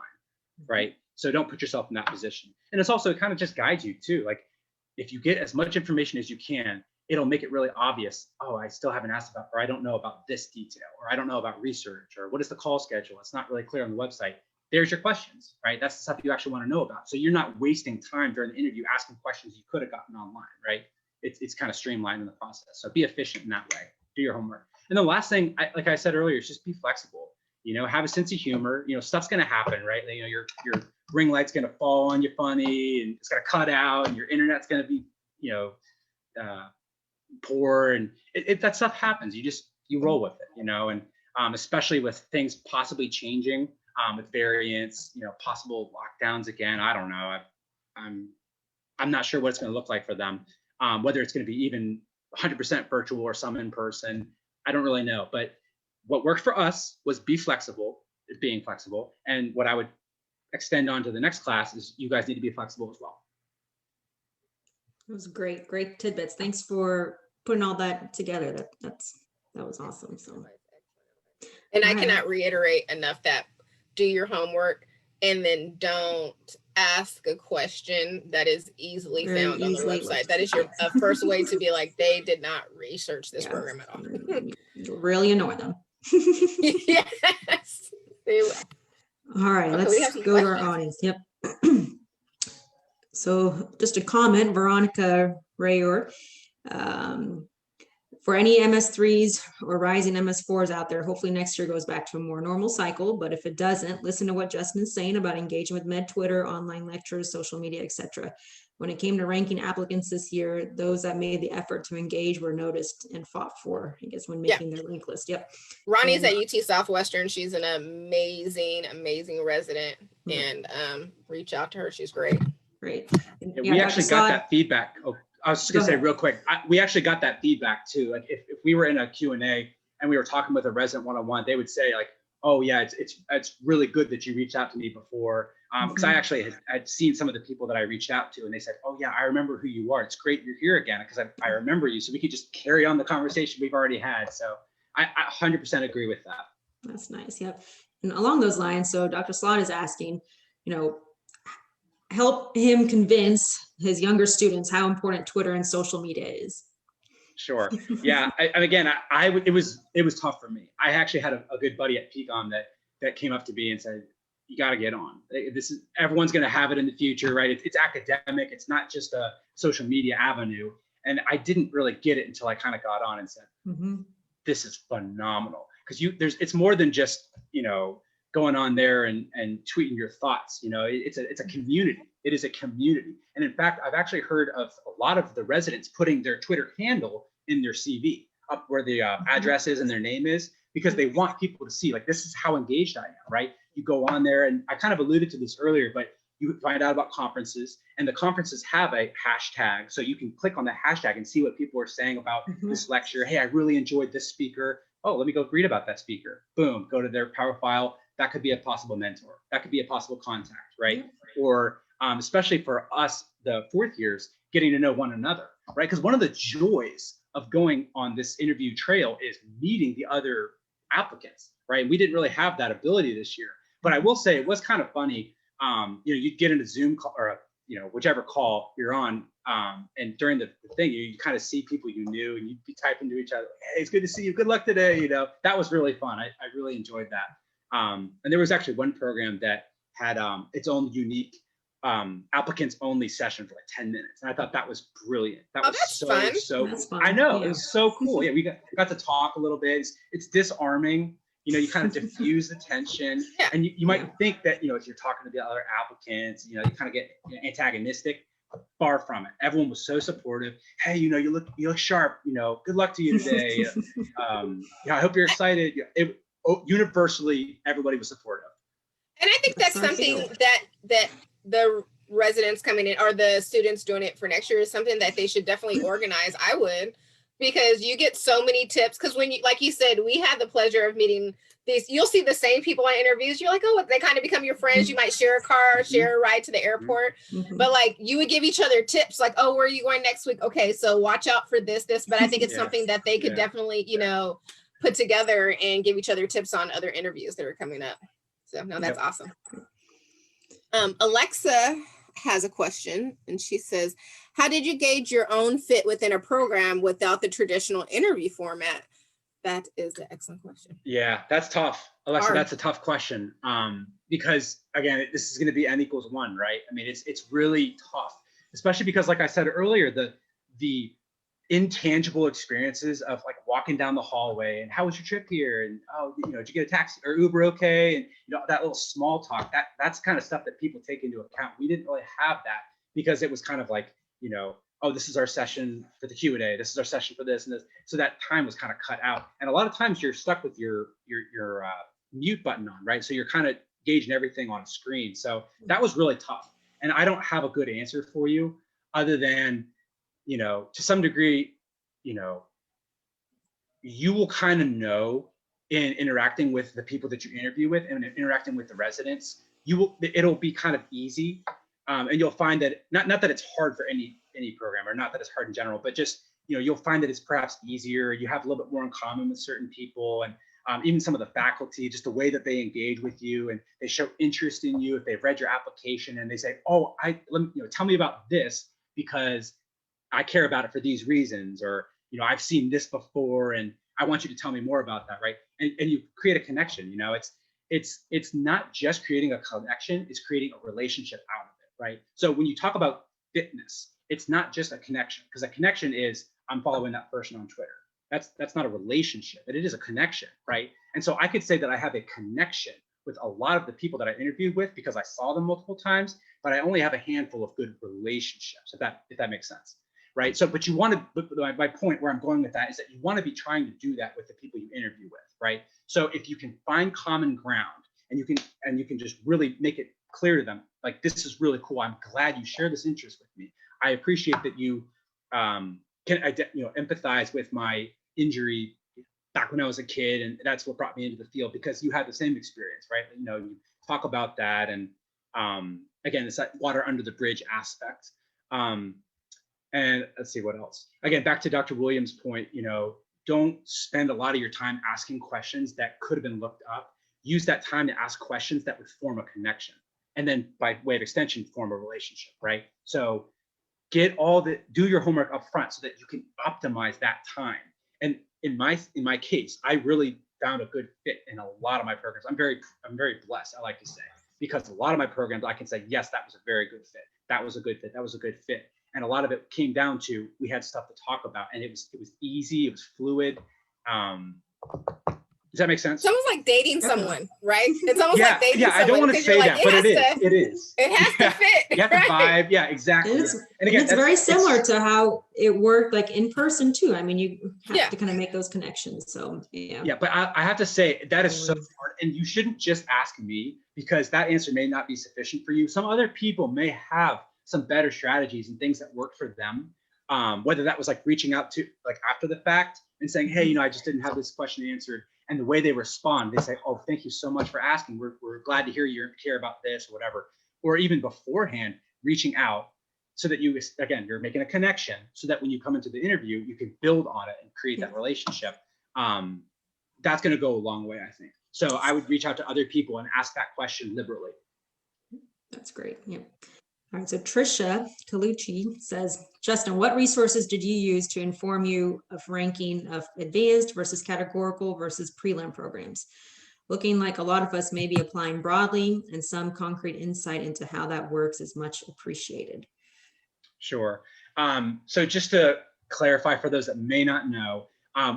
S3: right? So don't put yourself in that position. And it's also, it kind of just guides you too. Like if you get as much information as you can, it'll make it really obvious. Oh, I still haven't asked about, or I don't know about this detail, or I don't know about research, or what is the call schedule? It's not really clear on the website. There's your questions, right? That's the stuff you actually want to know about. So you're not wasting time during the interview asking questions you could have gotten online, right? It's kind of streamlined in the process. So be efficient in that way. Do your homework. And the last thing, like I said earlier, is just be flexible. You know, have a sense of humor. You know, stuff's going to happen, right? You know, your ring light's going to fall on you funny, and it's going to cut out, and your internet's going to be, you know, poor, and that stuff happens. You roll with it, you know, and especially with things possibly changing with variants, you know, possible lockdowns again. I don't know. I'm not sure what it's going to look like for them. Whether it's going to be even 100% virtual or some in person, I don't really know. But what worked for us was being flexible. And what I would extend on to the next class is you guys need to be flexible as well.
S1: That was great tidbits. Thanks for putting all that together. That was awesome. So,
S2: and I cannot reiterate enough that do your homework and then don't ask a question that is easily found on the website. That is your first way to be like, they did not research this program at all.
S1: You'll really annoy them.
S2: Yes, they will.
S1: All right, let's go to our audience. Yep. So just a comment, Veronica Rayor. For any MS3s or rising MS4s out there, hopefully next year goes back to a more normal cycle. But if it doesn't, listen to what Justin is saying about engaging with Med Twitter, online lectures, social media, etc. When it came to ranking applicants this year, those that made the effort to engage were noticed and fought for, I guess, when making their rank list. Yep.
S2: Ronnie's at UT Southwestern. She's an amazing resident, and reach out to her. She's great.
S1: Great.
S3: Yeah, we actually got that feedback. Oh, I was just gonna say real quick, we actually got that feedback too. Like if we were in a Q&A and we were talking with a resident one-on-one, they would say like, oh yeah, it's really good that you reached out to me before. Because I actually had seen some of the people that I reached out to, and they said, oh yeah, I remember who you are. It's great you're here again, because I remember you. So we could just carry on the conversation we've already had. So I 100% agree with that.
S1: That's nice. Yep. And along those lines, so Dr. Slott is asking, you know, help him convince his younger students how important Twitter and social media is. Sure.
S3: Yeah. And again, it was tough for me. I actually had a good buddy at Peakon that came up to me and said, you got to get on. Everyone's going to have it in the future, right? It's academic. It's not just a social media avenue. And I didn't really get it until I kind of got on and said, this is phenomenal. Because it's more than just, you know, going on there and tweeting your thoughts. You know, it's a community. It is a community. And in fact, I've actually heard of a lot of the residents putting their Twitter handle in their CV, up where the address is and their name is, because they want people to see, like, this is how engaged I am, right? You go on there, and I kind of alluded to this earlier, but you find out about conferences, and the conferences have a hashtag. So you can click on the hashtag and see what people are saying about this lecture. Hey, I really enjoyed this speaker. Oh, let me go read about that speaker. Boom, go to their profile. That could be a possible mentor. That could be a possible contact, right? Or especially for us, the fourth years, getting to know one another, right? Because one of the joys of going on this interview trail is meeting the other applicants, right? We didn't really have that ability this year, but I will say it was kind of funny. You know, you'd get into Zoom call, or you know, whichever call you're on, and during the thing, you kind of see people you knew, and you'd be typing to each other, hey, it's good to see you, good luck today. You know, that was really fun. I really enjoyed that. And there was actually one program that had its own unique applicants only session for like 10 minutes. And I thought that was brilliant. That was fun. I know, it was so cool. Yeah, we got to talk a little bit. It's disarming. You know, you kind of diffuse the tension, and you might think that, you know, if you're talking to the other applicants, you know, you kind of get antagonistic. Far from it. Everyone was so supportive. Hey, you know, you look sharp. You know, good luck to you today. I hope you're excited. Universally, everybody was supportive.
S2: And I think that's something that the residents coming in, or the students doing it for next year, is something that they should definitely organize. I would. because you get so many tips. Because when you, like you said, we had the pleasure of meeting these, you'll see the same people on interviews. You're like, oh, they kind of become your friends. You might share a car, share a ride to the airport, but like you would give each other tips like, oh, where are you going next week? Okay, so watch out for this. But I think it's something that they could definitely, you know, put together and give each other tips on other interviews that are coming up. So no, that's awesome. Alexa has a question, and she says, how did you gauge your own fit within a program without the traditional interview format? That is an excellent question.
S3: Yeah, that's tough. Alexa,
S2: Hard.
S3: that's a tough question. Because again, this is going to be N equals 1, right? I mean, it's really tough, especially because, like I said earlier, the intangible experiences of like walking down the hallway and how was your trip here, and oh, you know, did you get a taxi or Uber okay, and you know, that little small talk, that's kind of stuff that people take into account. We didn't really have that because it was kind of like, you know, oh, this is our session for the Q&A, this is our session for this and this, so that time was kind of cut out. And a lot of times you're stuck with your mute button on, right? So you're kind of gauging everything on screen. So that was really tough, and I don't have a good answer for you other than, you know, to some degree, you know, you will kind of know in interacting with the people that you interview with and interacting with the residents, it'll be kind of easy. And you'll find that not that it's hard for any program, or not that it's hard in general, but just, you know, you'll find that it's perhaps easier. You have a little bit more in common with certain people, and even some of the faculty, just the way that they engage with you and they show interest in you. If they've read your application and they say, oh, tell me about this because I care about it for these reasons, or, you know, I've seen this before and I want you to tell me more about that, right? And you create a connection. You know, it's not just creating a connection, it's creating a relationship out of it, right? So when you talk about fitness, it's not just a connection, because a connection is I'm following that person on Twitter. That's not a relationship, but it is a connection, right? And so I could say that I have a connection with a lot of the people that I interviewed with because I saw them multiple times, but I only have a handful of good relationships, if that makes sense. Right. So, but you want to, but my point where I'm going with that is that you want to be trying to do that with the people you interview with. Right. So if you can find common ground and you can just really make it clear to them, like, this is really cool. I'm glad you share this interest with me. I appreciate that you can, you know, empathize with my injury back when I was a kid. And that's what brought me into the field because you had the same experience. Right. You know, you talk about that. And again, it's that water under the bridge aspect. And let's see what else. Again, back to Dr. Williams' point, you know, don't spend a lot of your time asking questions that could have been looked up. Use that time to ask questions that would form a connection. And then by way of extension, form a relationship, right? So do your homework up front so that you can optimize that time. And in my case, I really found a good fit in a lot of my programs. I'm very blessed, I like to say, because a lot of my programs, I can say, yes, that was a very good fit. That was a good fit. That was a good fit. And a lot of it came down to, we had stuff to talk about, and it was easy, it was fluid. Does that make sense?
S2: It's almost like dating someone, right? It's almost like dating someone.
S3: Yeah, I don't want to say that, but it is.
S2: It has to fit.
S3: You have to vibe. Yeah, exactly.
S1: And again, it's very similar to how it worked like in person too. I mean, you have to kind of make those connections. So yeah.
S3: Yeah, but I have to say that is so hard, and you shouldn't just ask me because that answer may not be sufficient for you. Some other people may have some better strategies and things that work for them. Whether that was like reaching out to like after the fact and saying, hey, you know, I just didn't have this question answered. And the way they respond, they say, oh, thank you so much for asking. We're glad to hear you care about this or whatever. Or even beforehand, reaching out so that you're making a connection so that when you come into the interview, you can build on it and create that relationship. That's going to go a long way, I think. So I would reach out to other people and ask that question liberally.
S1: That's great. Yeah. All right, so Trisha Colucci says, Justin, what resources did you use to inform you of ranking of advanced versus categorical versus prelim programs? Looking like a lot of us may be applying broadly, and some concrete insight into how that works is much appreciated.
S3: Sure. So just to clarify for those that may not know,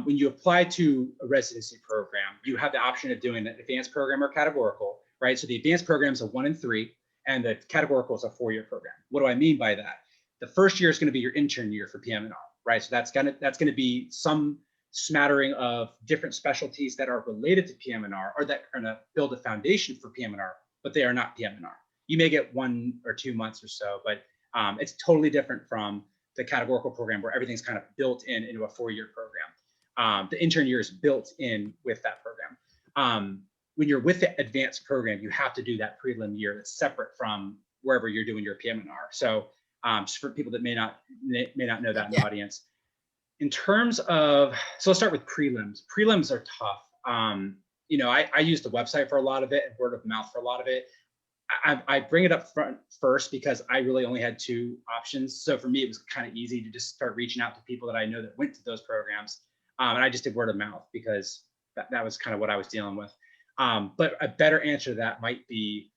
S3: when you apply to a residency program, you have the option of doing an advanced program or categorical, right? So the advanced programs are 1 and 3. And the categorical is a 4-year program. What do I mean by that? The first year is going to be your intern year for PM&R, right? So that's gonna be some smattering of different specialties that are related to PM&R or that are going to build a foundation for PM&R, but they are not PM&R. You may get 1 or 2 months or so, but it's totally different from the categorical program where everything's kind of built into a 4-year program. The intern year is built in with that program. When you're with the advanced program, you have to do that prelim year that's separate from wherever you're doing your PM&R. So just for people that may not know that in the audience. In terms of, so let's start with prelims. Prelims are tough. You know, I use the website for a lot of it and word of mouth for a lot of it. I bring it up front first because I really only had 2 options. So for me, it was kind of easy to just start reaching out to people that I know that went to those programs. And I just did word of mouth because that was kind of what I was dealing with. But a better answer to that might be,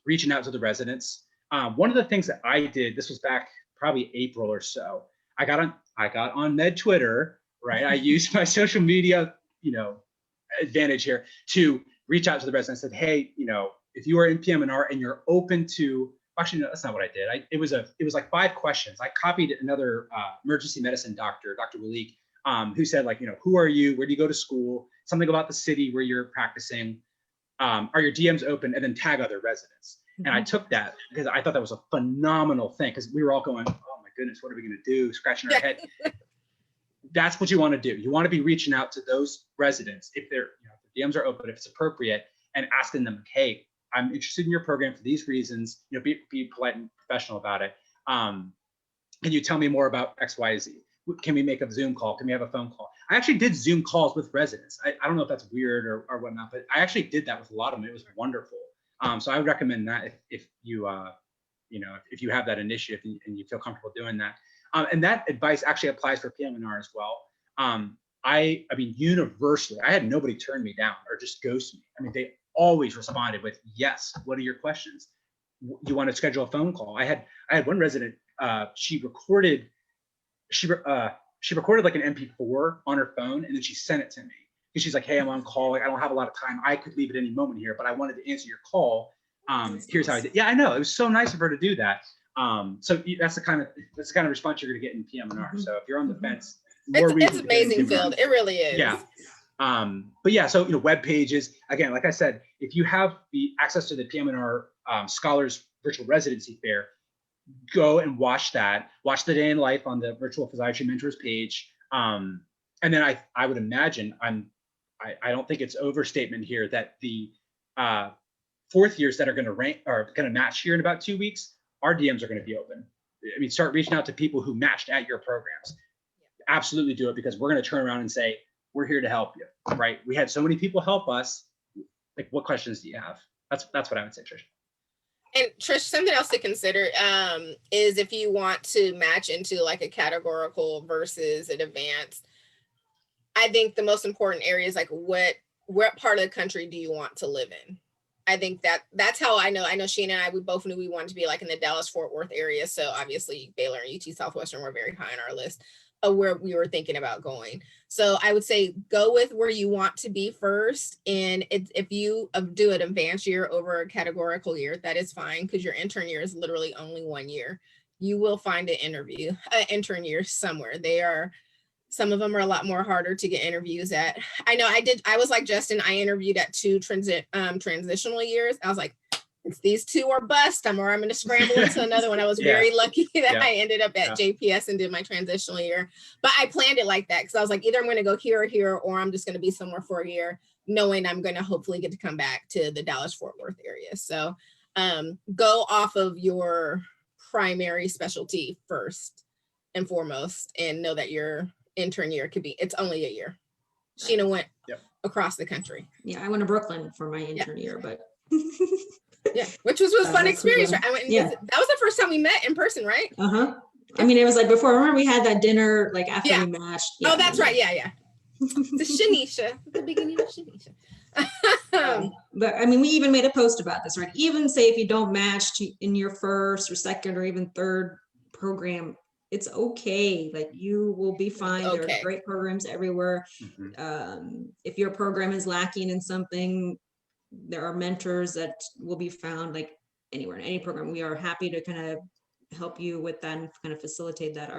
S3: reaching out to the residents. One of the things that I did, this was back probably April or so, I got on Med Twitter, right? I used my social media, advantage here to reach out to the residents and said, hey, if you are in PM&R and you're open to, actually, no, that's not what I did. It was like 5 questions. I copied another emergency medicine doctor, Dr. Walik, who said like, who are you? Where do you go to school? Something about the city where you're practicing. Are your DMs open? And then tag other residents. And I took that because I thought that was a phenomenal thing because we were all going, oh my goodness, what are we going to do? Scratching our head. That's what you want to do. You want to be reaching out to those residents if their DMs are open, if it's appropriate, and asking them, hey, I'm interested in your program for these reasons. Be polite and professional about it. Can you tell me more about X, Y, Z? Can we make a Zoom call? Can we have a phone call? I actually did Zoom calls with residents. I don't know if that's weird or whatnot, but I actually did that with a lot of them. It was wonderful. So I would recommend that if you have that initiative and you feel comfortable doing that. And that advice actually applies for PM&R as well. I mean, universally, I had nobody turn me down or just ghost me. I mean, they always responded with, yes, what are your questions? You want to schedule a phone call? I had one resident, she recorded like an MP4 on her phone and then she sent it to me. And she's like, hey, I'm on call. Like, I don't have a lot of time. I could leave at any moment here, but I wanted to answer your call. Here's how I did. Yeah, I know. It was so nice of her to do that. So that's the kind of response you're going to get in PM&R. So if you're on the fence,
S2: it's amazing field. It really is.
S3: Yeah. But yeah, so web pages. Again, like I said, if you have the access to the PM&R Scholars Virtual Residency Fair, go and watch that. Watch the day in life on the Virtual Physiatry Mentors page. And then I would imagine I don't think it's overstatement here that the 4th years that are going to match here in about 2 weeks, our DMs are going to be open. I mean, start reaching out to people who matched at your programs. Absolutely do it because we're going to turn around and say, we're here to help you, right? We had so many people help us. Like, what questions do you have? That's what I would say, Trish.
S2: And Trish, something else to consider is if you want to match into like a categorical versus an advanced, I think the most important area is like what part of the country do you want to live in? I think that's how I know Sheena and I, we both knew we wanted to be like in the Dallas-Fort Worth area. So obviously Baylor and UT Southwestern were very high on our list of where we were thinking about going. So I would say go with where you want to be first. And if you do an advanced year over a categorical year, that is fine because your intern year is literally only 1 year. You will find an intern year somewhere. Some of them are a lot more harder to get interviews at. I know I was like Justin, I interviewed at 2 transitional years. I was like, it's these 2 or bust, or I'm going to scramble into another one. I was very lucky that I ended up at JPS and did my transitional year. But I planned it like that because I was like, either I'm going to go here or here, or I'm just going to be somewhere for a year, knowing I'm going to hopefully get to come back to the Dallas-Fort Worth area. So go off of your primary specialty first and foremost, and know that your intern year it's only a year. Sheena went across the country.
S1: Yeah, I went to Brooklyn for my intern year, but
S2: yeah, which was a fun experience. Right? I went and that was the first time we met in person, right?
S1: I mean, it was like before. Remember we had that dinner like after we matched.
S2: Oh, that's right. Yeah. The Shanisha, the beginning of Shanisha.
S1: But I mean, we even made a post about this, right? Even say if you don't match in your first or second or even third program, it's okay. Like you will be fine. There are great programs everywhere. If your program is lacking in something, there are mentors that will be found like anywhere in any program. We are happy to kind of help you with that and kind of facilitate that.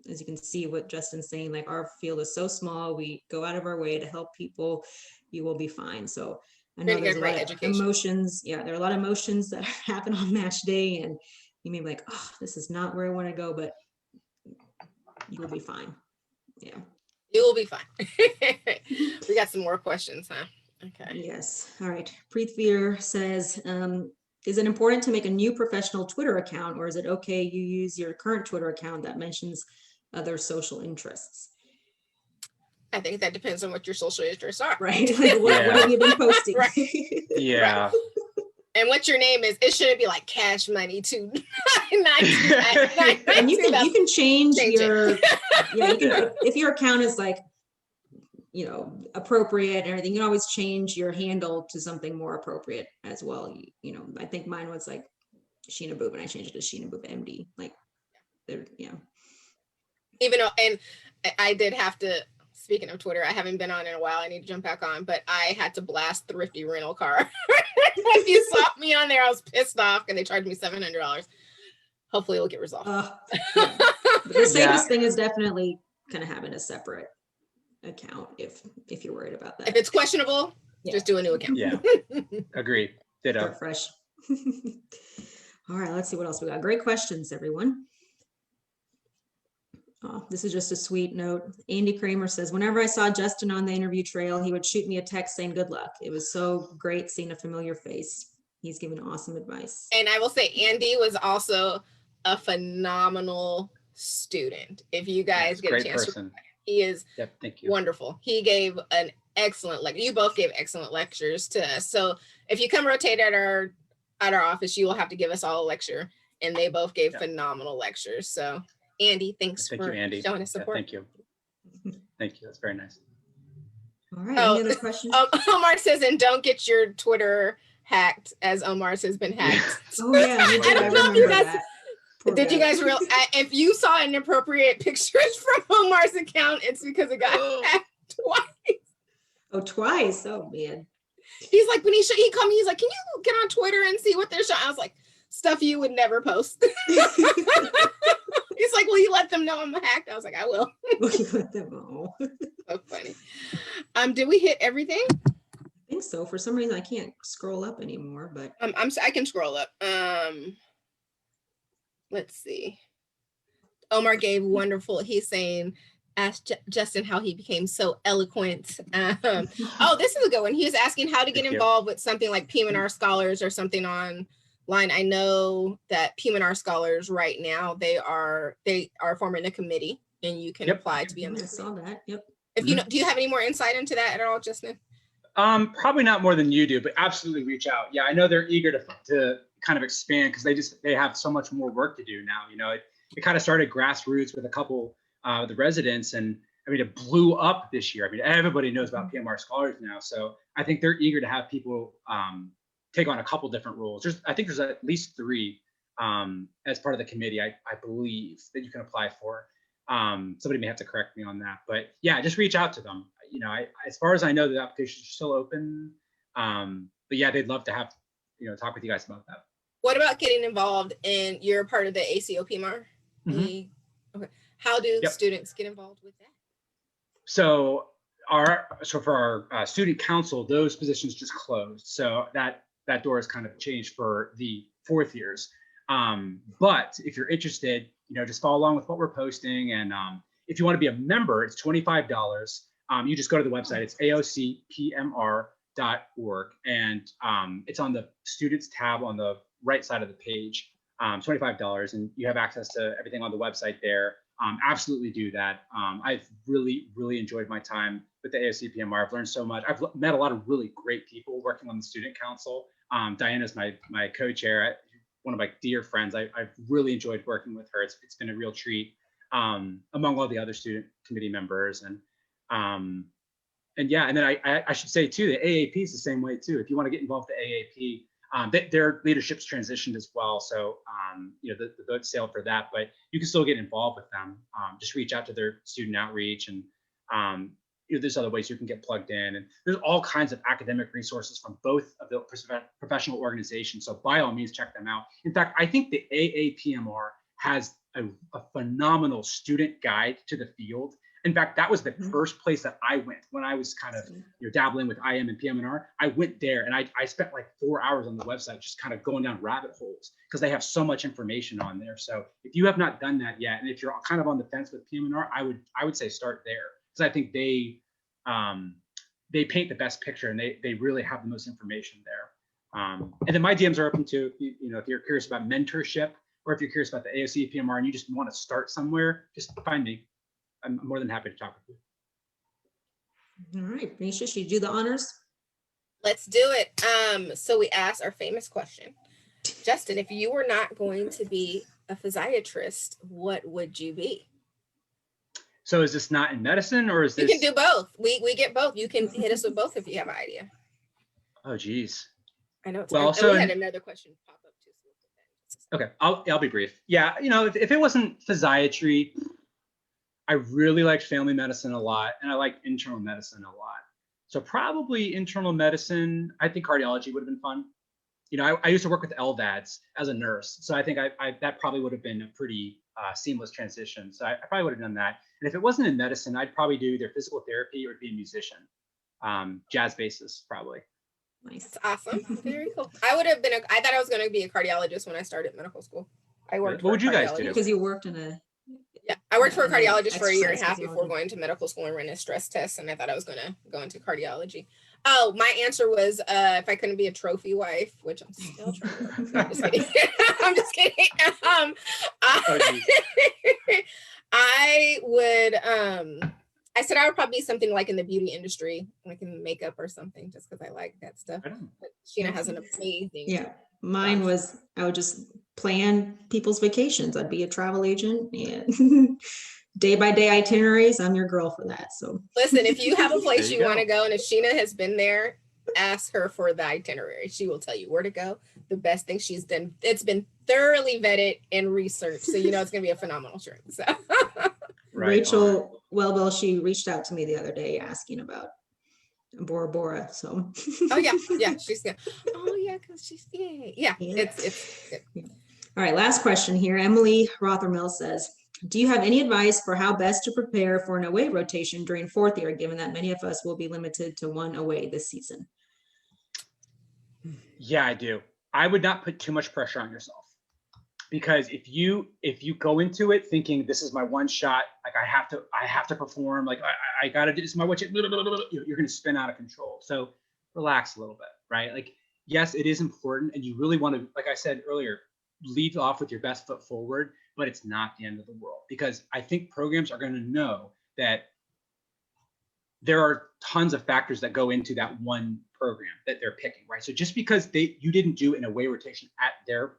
S1: As you can see what Justin's saying, like our field is so small, we go out of our way to help people. You will be fine. So I know there's a lot of emotions. Yeah, there are a lot of emotions that happen on match day, and you may be like, oh, this is not where I want to go, but you will be fine. Yeah.
S2: You will be fine. We got some more questions, huh? Okay.
S1: Yes. All right. Preethveer says, is it important to make a new professional Twitter account, or is it okay you use your current Twitter account that mentions other social interests?
S2: I think that depends on what your social interests are.
S1: Right. Like, what have you been posting?
S2: Right.
S3: Yeah.
S2: Right. And what your name is, it shouldn't be like Cash Money to
S1: And you can change your yeah, you can
S2: Yeah.
S1: if your account is like, you know, appropriate and everything, you can always change your handle to something more appropriate as well. You know, I think mine was like Sheena Bhuva, and I changed it to Sheena Bhuva MD. Like, yeah.
S2: Even though, and I did have to, speaking of Twitter, I haven't been on in a while. I need to jump back on, but I had to blast Thrifty Rental Car. If you saw me on there, I was pissed off and they charged me $700. Hopefully it'll get resolved.
S1: Yeah. But the safest thing is definitely kind of having a separate account if you're worried about that.
S2: If it's questionable, just do a new account.
S3: Yeah. Agreed. Ditto.
S1: Start fresh. All right, let's see what else we got. Great questions, everyone. Oh, this is just a sweet note. Andy Kramer says, whenever I saw Justin on the interview trail, he would shoot me a text saying good luck. It was so great seeing a familiar face. He's giving awesome advice.
S2: And I will say Andy was also a phenomenal student. If you guys get a chance, he is
S3: thank you.
S2: Wonderful. He gave an excellent lecture. You both gave excellent lectures to us. So if you come rotate at our office, you will have to give us all a lecture. And they both gave phenomenal lectures. So Andy, thanks for showing us support.
S3: Thank you. Thank you. That's very nice.
S1: All right. Any other questions?
S2: Omar says, and don't get your Twitter hacked, as Omar's has been hacked.
S1: Oh yeah, I don't know if you guys.
S2: Did you guys realize if you saw inappropriate pictures from Omar's account, it's because it got hacked twice.
S1: Oh, twice. Oh man.
S2: He's like, when he called me, he's like, can you get on Twitter and see what they're showing? I was like, stuff you would never post. He's like, will you let them know I'm hacked? I was like, I will.
S1: Will you let them know?
S2: So funny. Did we hit everything?
S1: I think so. For some reason I can't scroll up anymore, but
S2: I can scroll up. Let's see. Omar gave wonderful. He's saying, ask Justin how he became so eloquent. Oh, this is a good one. He was asking how to get involved with something like PM&R Scholars or something online. I know that PM&R Scholars right now, they are forming a committee, and you can apply to be on the committee.
S1: I saw that. Yep.
S2: If you know, do you have any more insight into that at all, Justin?
S3: Probably not more than you do, but absolutely reach out. Yeah, I know they're eager to kind of expand because they have so much more work to do now. You know, it kind of started grassroots with a couple of the residents, and I mean, it blew up this year. I mean, everybody knows about PM&R Scholars now, so I think they're eager to have people take on a couple different roles. I think there's at least 3 as part of the committee, I believe, that you can apply for. Somebody may have to correct me on that, but yeah, just reach out to them. You know, as far as I know, the applications are still open. But yeah, they'd love to have, talk with you guys about that.
S2: What about getting involved in, you're part of the ACO PM&R? Okay. How do students get involved with that?
S3: So for our student council, those positions just closed. So that door is kind of changed for the 4th years. But if you're interested, just follow along with what we're posting. And if you want to be a member, it's $25. You just go to the website. It's aocpmr.org. And it's on the students tab on the right side of the page. $25, and you have access to everything on the website there. Absolutely do that. I've really, really enjoyed my time with the AOC PM&R. I've learned so much. I've met a lot of really great people working on the student council. Diana's my co-chair, one of my dear friends. I've really enjoyed working with her. It's been a real treat, among all the other student committee members. And yeah, and then I should say too, the AAP is the same way too. If you want to get involved with the AAP, their leadership's transitioned as well. So, the vote sailed for that, but you can still get involved with them. Just reach out to their student outreach, and there's other ways you can get plugged in. And there's all kinds of academic resources from both of the professional organizations. So by all means, check them out. In fact, I think the AAPMR has a phenomenal student guide to the field. In fact, that was the first place that I went when I was kind of dabbling with IM and PM&R. I went there and I spent like 4 hours on the website just kind of going down rabbit holes because they have so much information on there. So if you have not done that yet, and if you're kind of on the fence with PM&R, I would say start there, because I think they paint the best picture, and they really have the most information there. And then my DMs are open too. If you're curious about mentorship, or if you're curious about the AOC, PM&R, and you just want to start somewhere, just find me. I'm more than happy to talk with you.
S1: All right, Benecia, should you do the honors?
S2: Let's do it. So we asked our famous question. Justin, if you were not going to be a physiatrist, what would you be?
S3: So is this not in medicine, or is this?
S2: You can do both. We get both. You can hit us with both if you have an idea.
S3: Oh, geez.
S2: I know.
S3: Well,
S2: also, we had another question pop up too.
S3: Okay, I'll be brief. Yeah, if it wasn't physiatry, I really liked family medicine a lot, and I liked internal medicine a lot. So probably internal medicine. I think cardiology would have been fun. I used to work with LVADs as a nurse, so I think that probably would have been a pretty seamless transition. So I probably would have done that. And if it wasn't in medicine, I'd probably do either physical therapy or be a musician, jazz bassist probably.
S1: Nice.
S2: That's awesome. Very cool. I thought I was going to be a cardiologist when I started medical school. I worked.
S3: What would you guys do?
S1: Because you worked in a.
S2: Yeah, I worked for a cardiologist for a year and a half before going to medical school and running a stress test, and I thought I was going to go into cardiology. Oh, my answer was if I couldn't be a trophy wife, which I'm still trying to work. I'm just kidding. I'm just kidding. I would. I said I would probably be something like in the beauty industry, like in makeup or something, just because I like that stuff. But Sheena has an amazing.
S1: Yeah, mine was I would just plan people's vacations. I'd be a travel agent and day by day itineraries. I'm your girl for that. So
S2: listen, if you have a place you want to go, and if Sheena has been there, ask her for the itinerary. She will tell you where to go. The best thing she's done. It's been thoroughly vetted and researched, so it's going to be a phenomenal trip. So.
S3: Right.
S1: Rachel Wellbell, she reached out to me the other day asking about Bora Bora. So.
S2: Oh yeah, she's good. Oh yeah, because she's yeah. It's good.
S1: All right, last question here. Emily Rothermill says, do you have any advice for how best to prepare for an away rotation during fourth year, given that many of us will be limited to one away this season?
S3: Yeah, I do. I would not put too much pressure on yourself, because if you go into it thinking this is my one shot, like I have to perform, like I got to do this, my watch, you're going to spin out of control. So relax a little bit, right? Like, yes, it is important, and you really want to, like I said earlier, lead off with your best foot forward, but it's not the end of the world, because I think programs are going to know that there are tons of factors that go into that one program that they're picking, right? So just because you didn't do an away rotation at their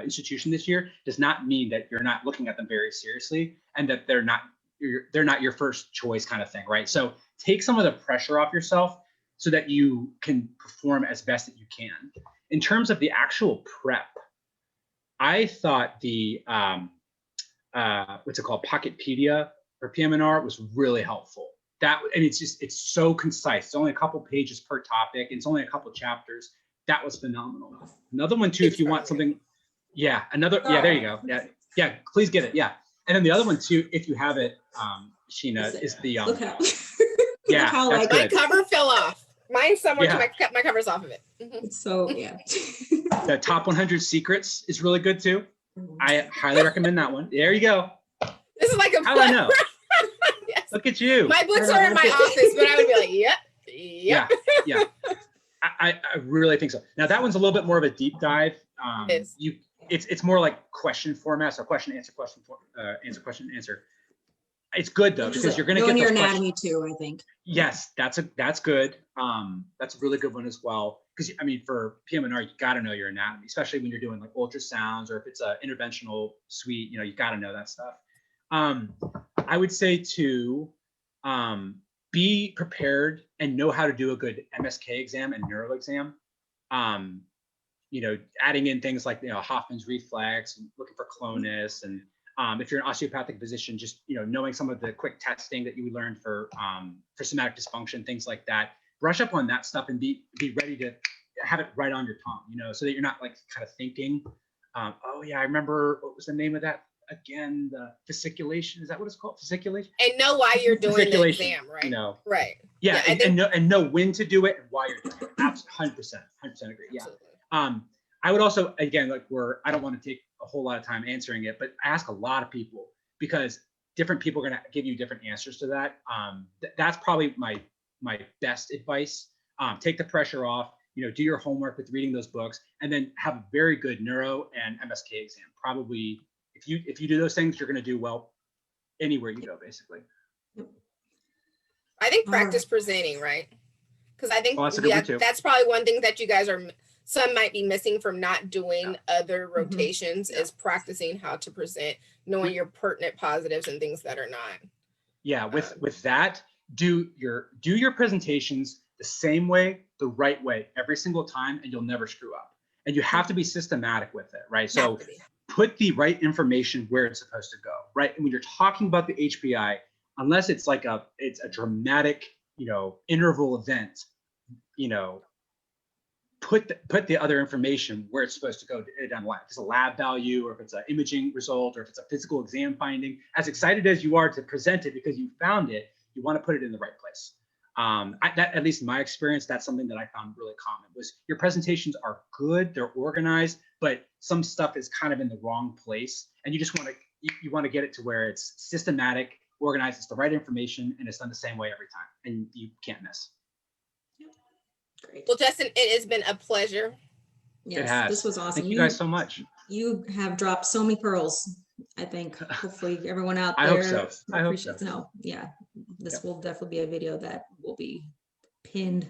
S3: institution this year does not mean that you're not looking at them very seriously, and that they're not your first choice kind of thing, right? So take some of the pressure off yourself so that you can perform as best that you can. In terms of the actual prep, I thought the what's it called, Pocketpedia for PM&R was really helpful. It's so concise. It's only a couple pages per topic. It's only a couple chapters. That was phenomenal. Another one too, if you want something. Yeah, there you go. Yeah, please get it. Yeah, and then the other one too, if you have it, Sheena, is the
S1: Look how.
S3: Yeah,
S1: look how,
S3: that's
S1: like,
S3: good.
S2: My cover fell off. Mine's somewhere.
S3: Yeah.
S2: My cover's off of it.
S1: So yeah.
S3: The top 100 secrets is really good too. I highly recommend that one. There you go.
S2: This is like a.
S3: How do I know?
S2: Yes.
S3: Look at you.
S2: My books are in my office, but I would be like, yep.
S3: Yeah. I really think so. Now that one's a little bit more of a deep dive. It's more like question format, so question answer. It's good though, because you're going to get
S1: your
S3: those
S1: anatomy
S3: questions.
S1: too, I think.
S3: Yes, that's good. That's a really good one as well. Because for PM&R, you got to know your anatomy, especially when you're doing like ultrasounds, or if it's an interventional suite, you got to know that stuff. I would say to be prepared and know how to do a good MSK exam and neural exam. Adding in things like Hoffman's reflex and looking for clonus, and if you're an osteopathic physician, just knowing some of the quick testing that you learned for somatic dysfunction, things like that. Brush up on that stuff and be ready to have it right on your tongue, so that you're not like kind of thinking, oh yeah, I remember, what was the name of that again, the fasciculation, is that what it's called? Fasciculation?
S2: And know why you're doing the
S3: Fasciculation,
S2: exam, right?
S3: You know,
S2: Right.
S3: yeah,
S2: I think,
S3: and know when to do it and why you're doing it. 100% agree. Yeah.
S2: absolutely.
S3: I would also, again, like I don't want to take a whole lot of time answering it, but I ask a lot of people because different people are going to give you different answers to that. That's probably my best advice. Take the pressure off, do your homework with reading those books, and then have a very good neuro and MSK exam. Probably if you do those things, you're going to do well anywhere you go, basically.
S2: I think practice presenting, right? Because I think
S3: that's a good one too.
S2: That's probably one thing that you guys some might be missing from not doing other rotations is practicing how to present, knowing your pertinent positives and things that are not.
S3: Yeah, with that, do your presentations the same way, the right way every single time, and you'll never screw up. And you have to be systematic with it, right? So put the right information where it's supposed to go, right? And when you're talking about the HPI, unless it's like it's a dramatic, interval event, put the other information where it's supposed to go down the line. If it's a lab value, or if it's an imaging result, or if it's a physical exam finding, as excited as you are to present it because you found it, you want to put it in the right place. That, at least in my experience, that's something that I found really common was your presentations are good, they're organized, but some stuff is kind of in the wrong place. And you just want to get it to where it's systematic, organized, it's the right information, and it's done the same way every time, and you can't miss.
S1: Great.
S2: Well, Justin, it has been a pleasure.
S1: Yes, this was awesome.
S3: Thank you guys so much.
S1: You have dropped so many pearls. I think hopefully everyone out there.
S3: I hope so. I hope so.
S1: No, yeah, this will definitely be a video that will be pinned.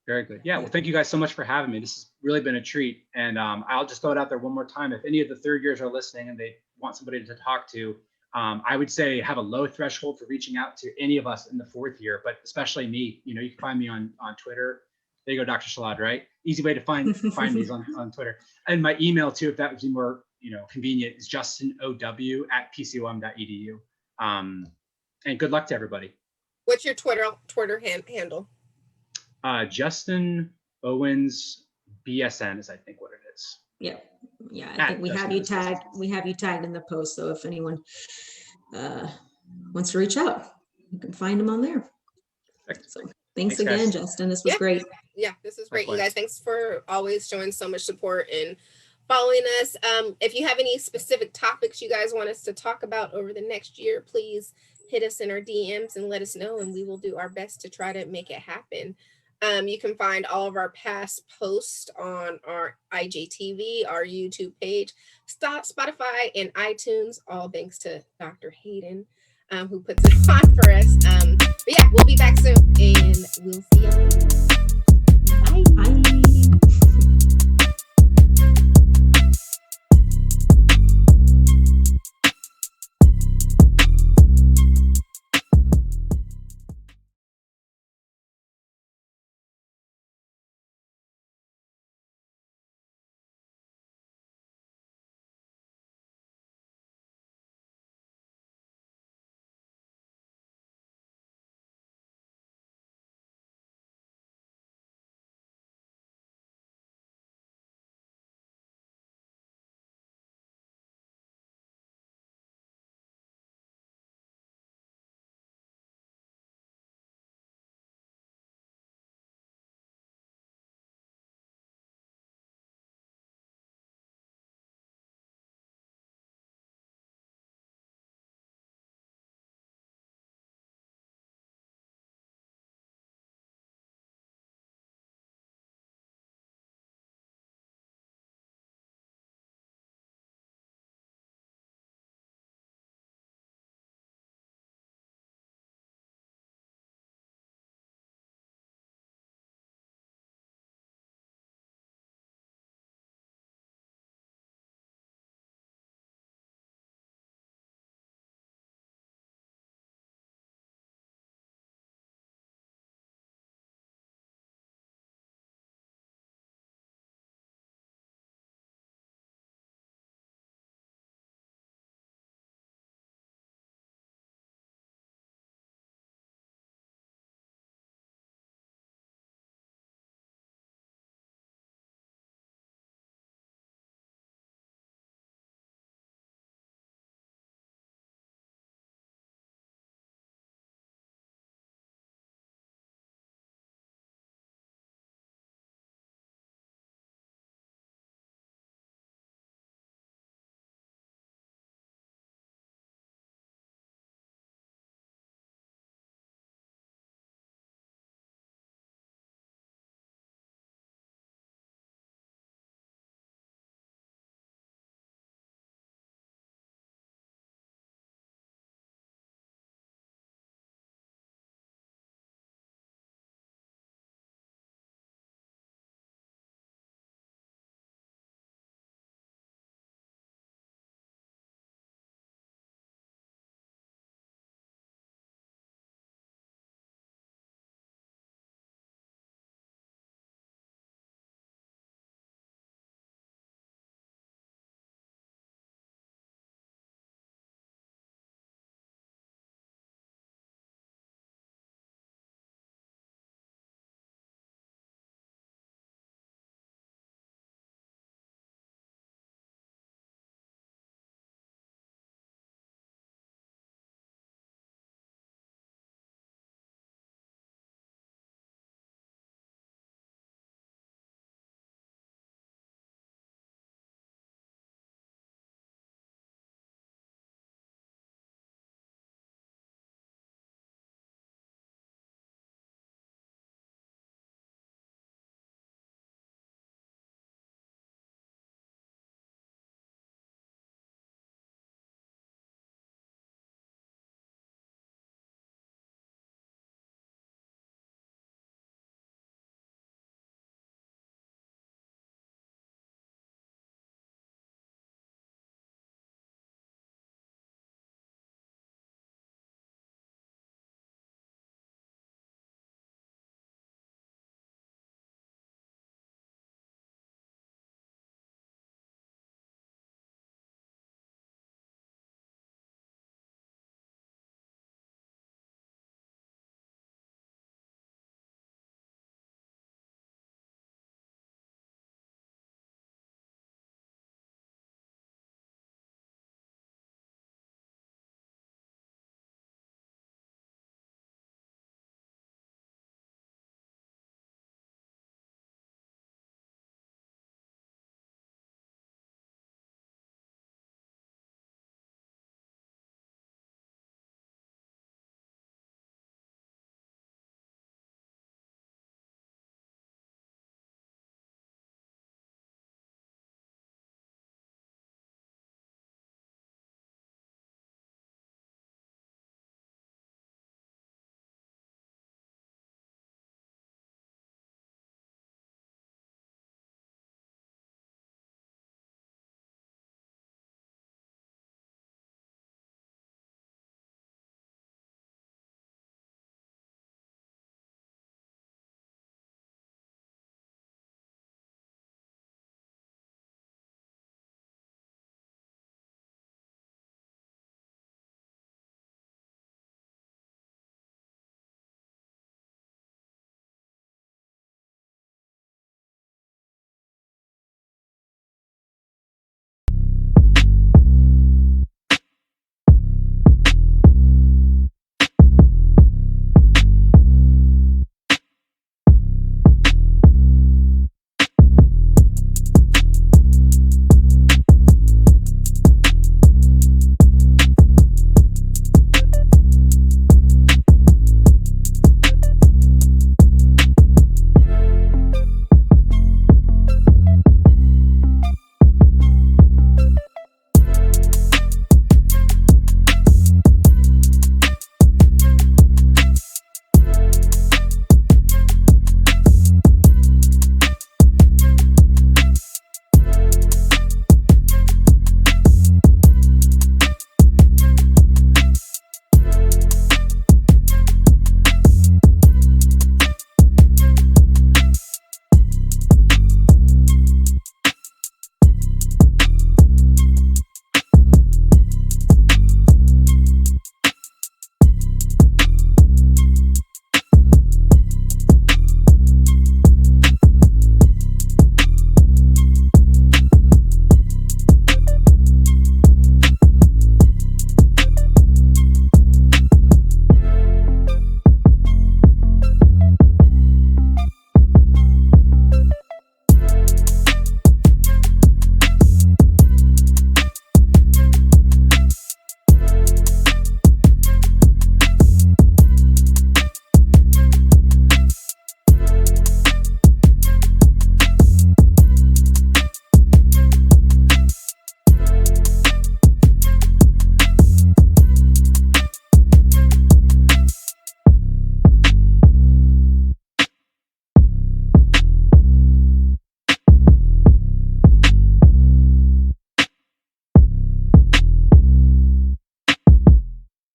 S3: Very good. Yeah. Well, thank you guys so much for having me. This has really been a treat. And I'll just throw it out there one more time. If any of the third years are listening and they want somebody to talk to, I would say have a low threshold for reaching out to any of us in the fourth year, but especially me. You can find me on Twitter. There you go, Dr. Shalad, right? Easy way to find these on Twitter. And my email too, if that would be more convenient, is justinow@pcom.edu. And good luck to everybody.
S2: What's your Twitter handle?
S3: Justin Owens BSN is I think what it is.
S1: Yeah. I think we have you tagged. We have you tagged in the post. So if anyone wants to reach out, you can find them on there. So thanks again, guys. Justin. This was great.
S2: Yeah, this is great. You guys, thanks for always showing so much support and following us. If you have any specific topics you guys want us to talk about over the next year, please hit us in our DMs and let us know, and we will do our best to try to make it happen. You can find all of our past posts on our IGTV, our YouTube page, Spotify, and iTunes, all thanks to Dr. Hayden, who puts it on for us. But yeah, we'll be back soon, and we'll see you later. Bye.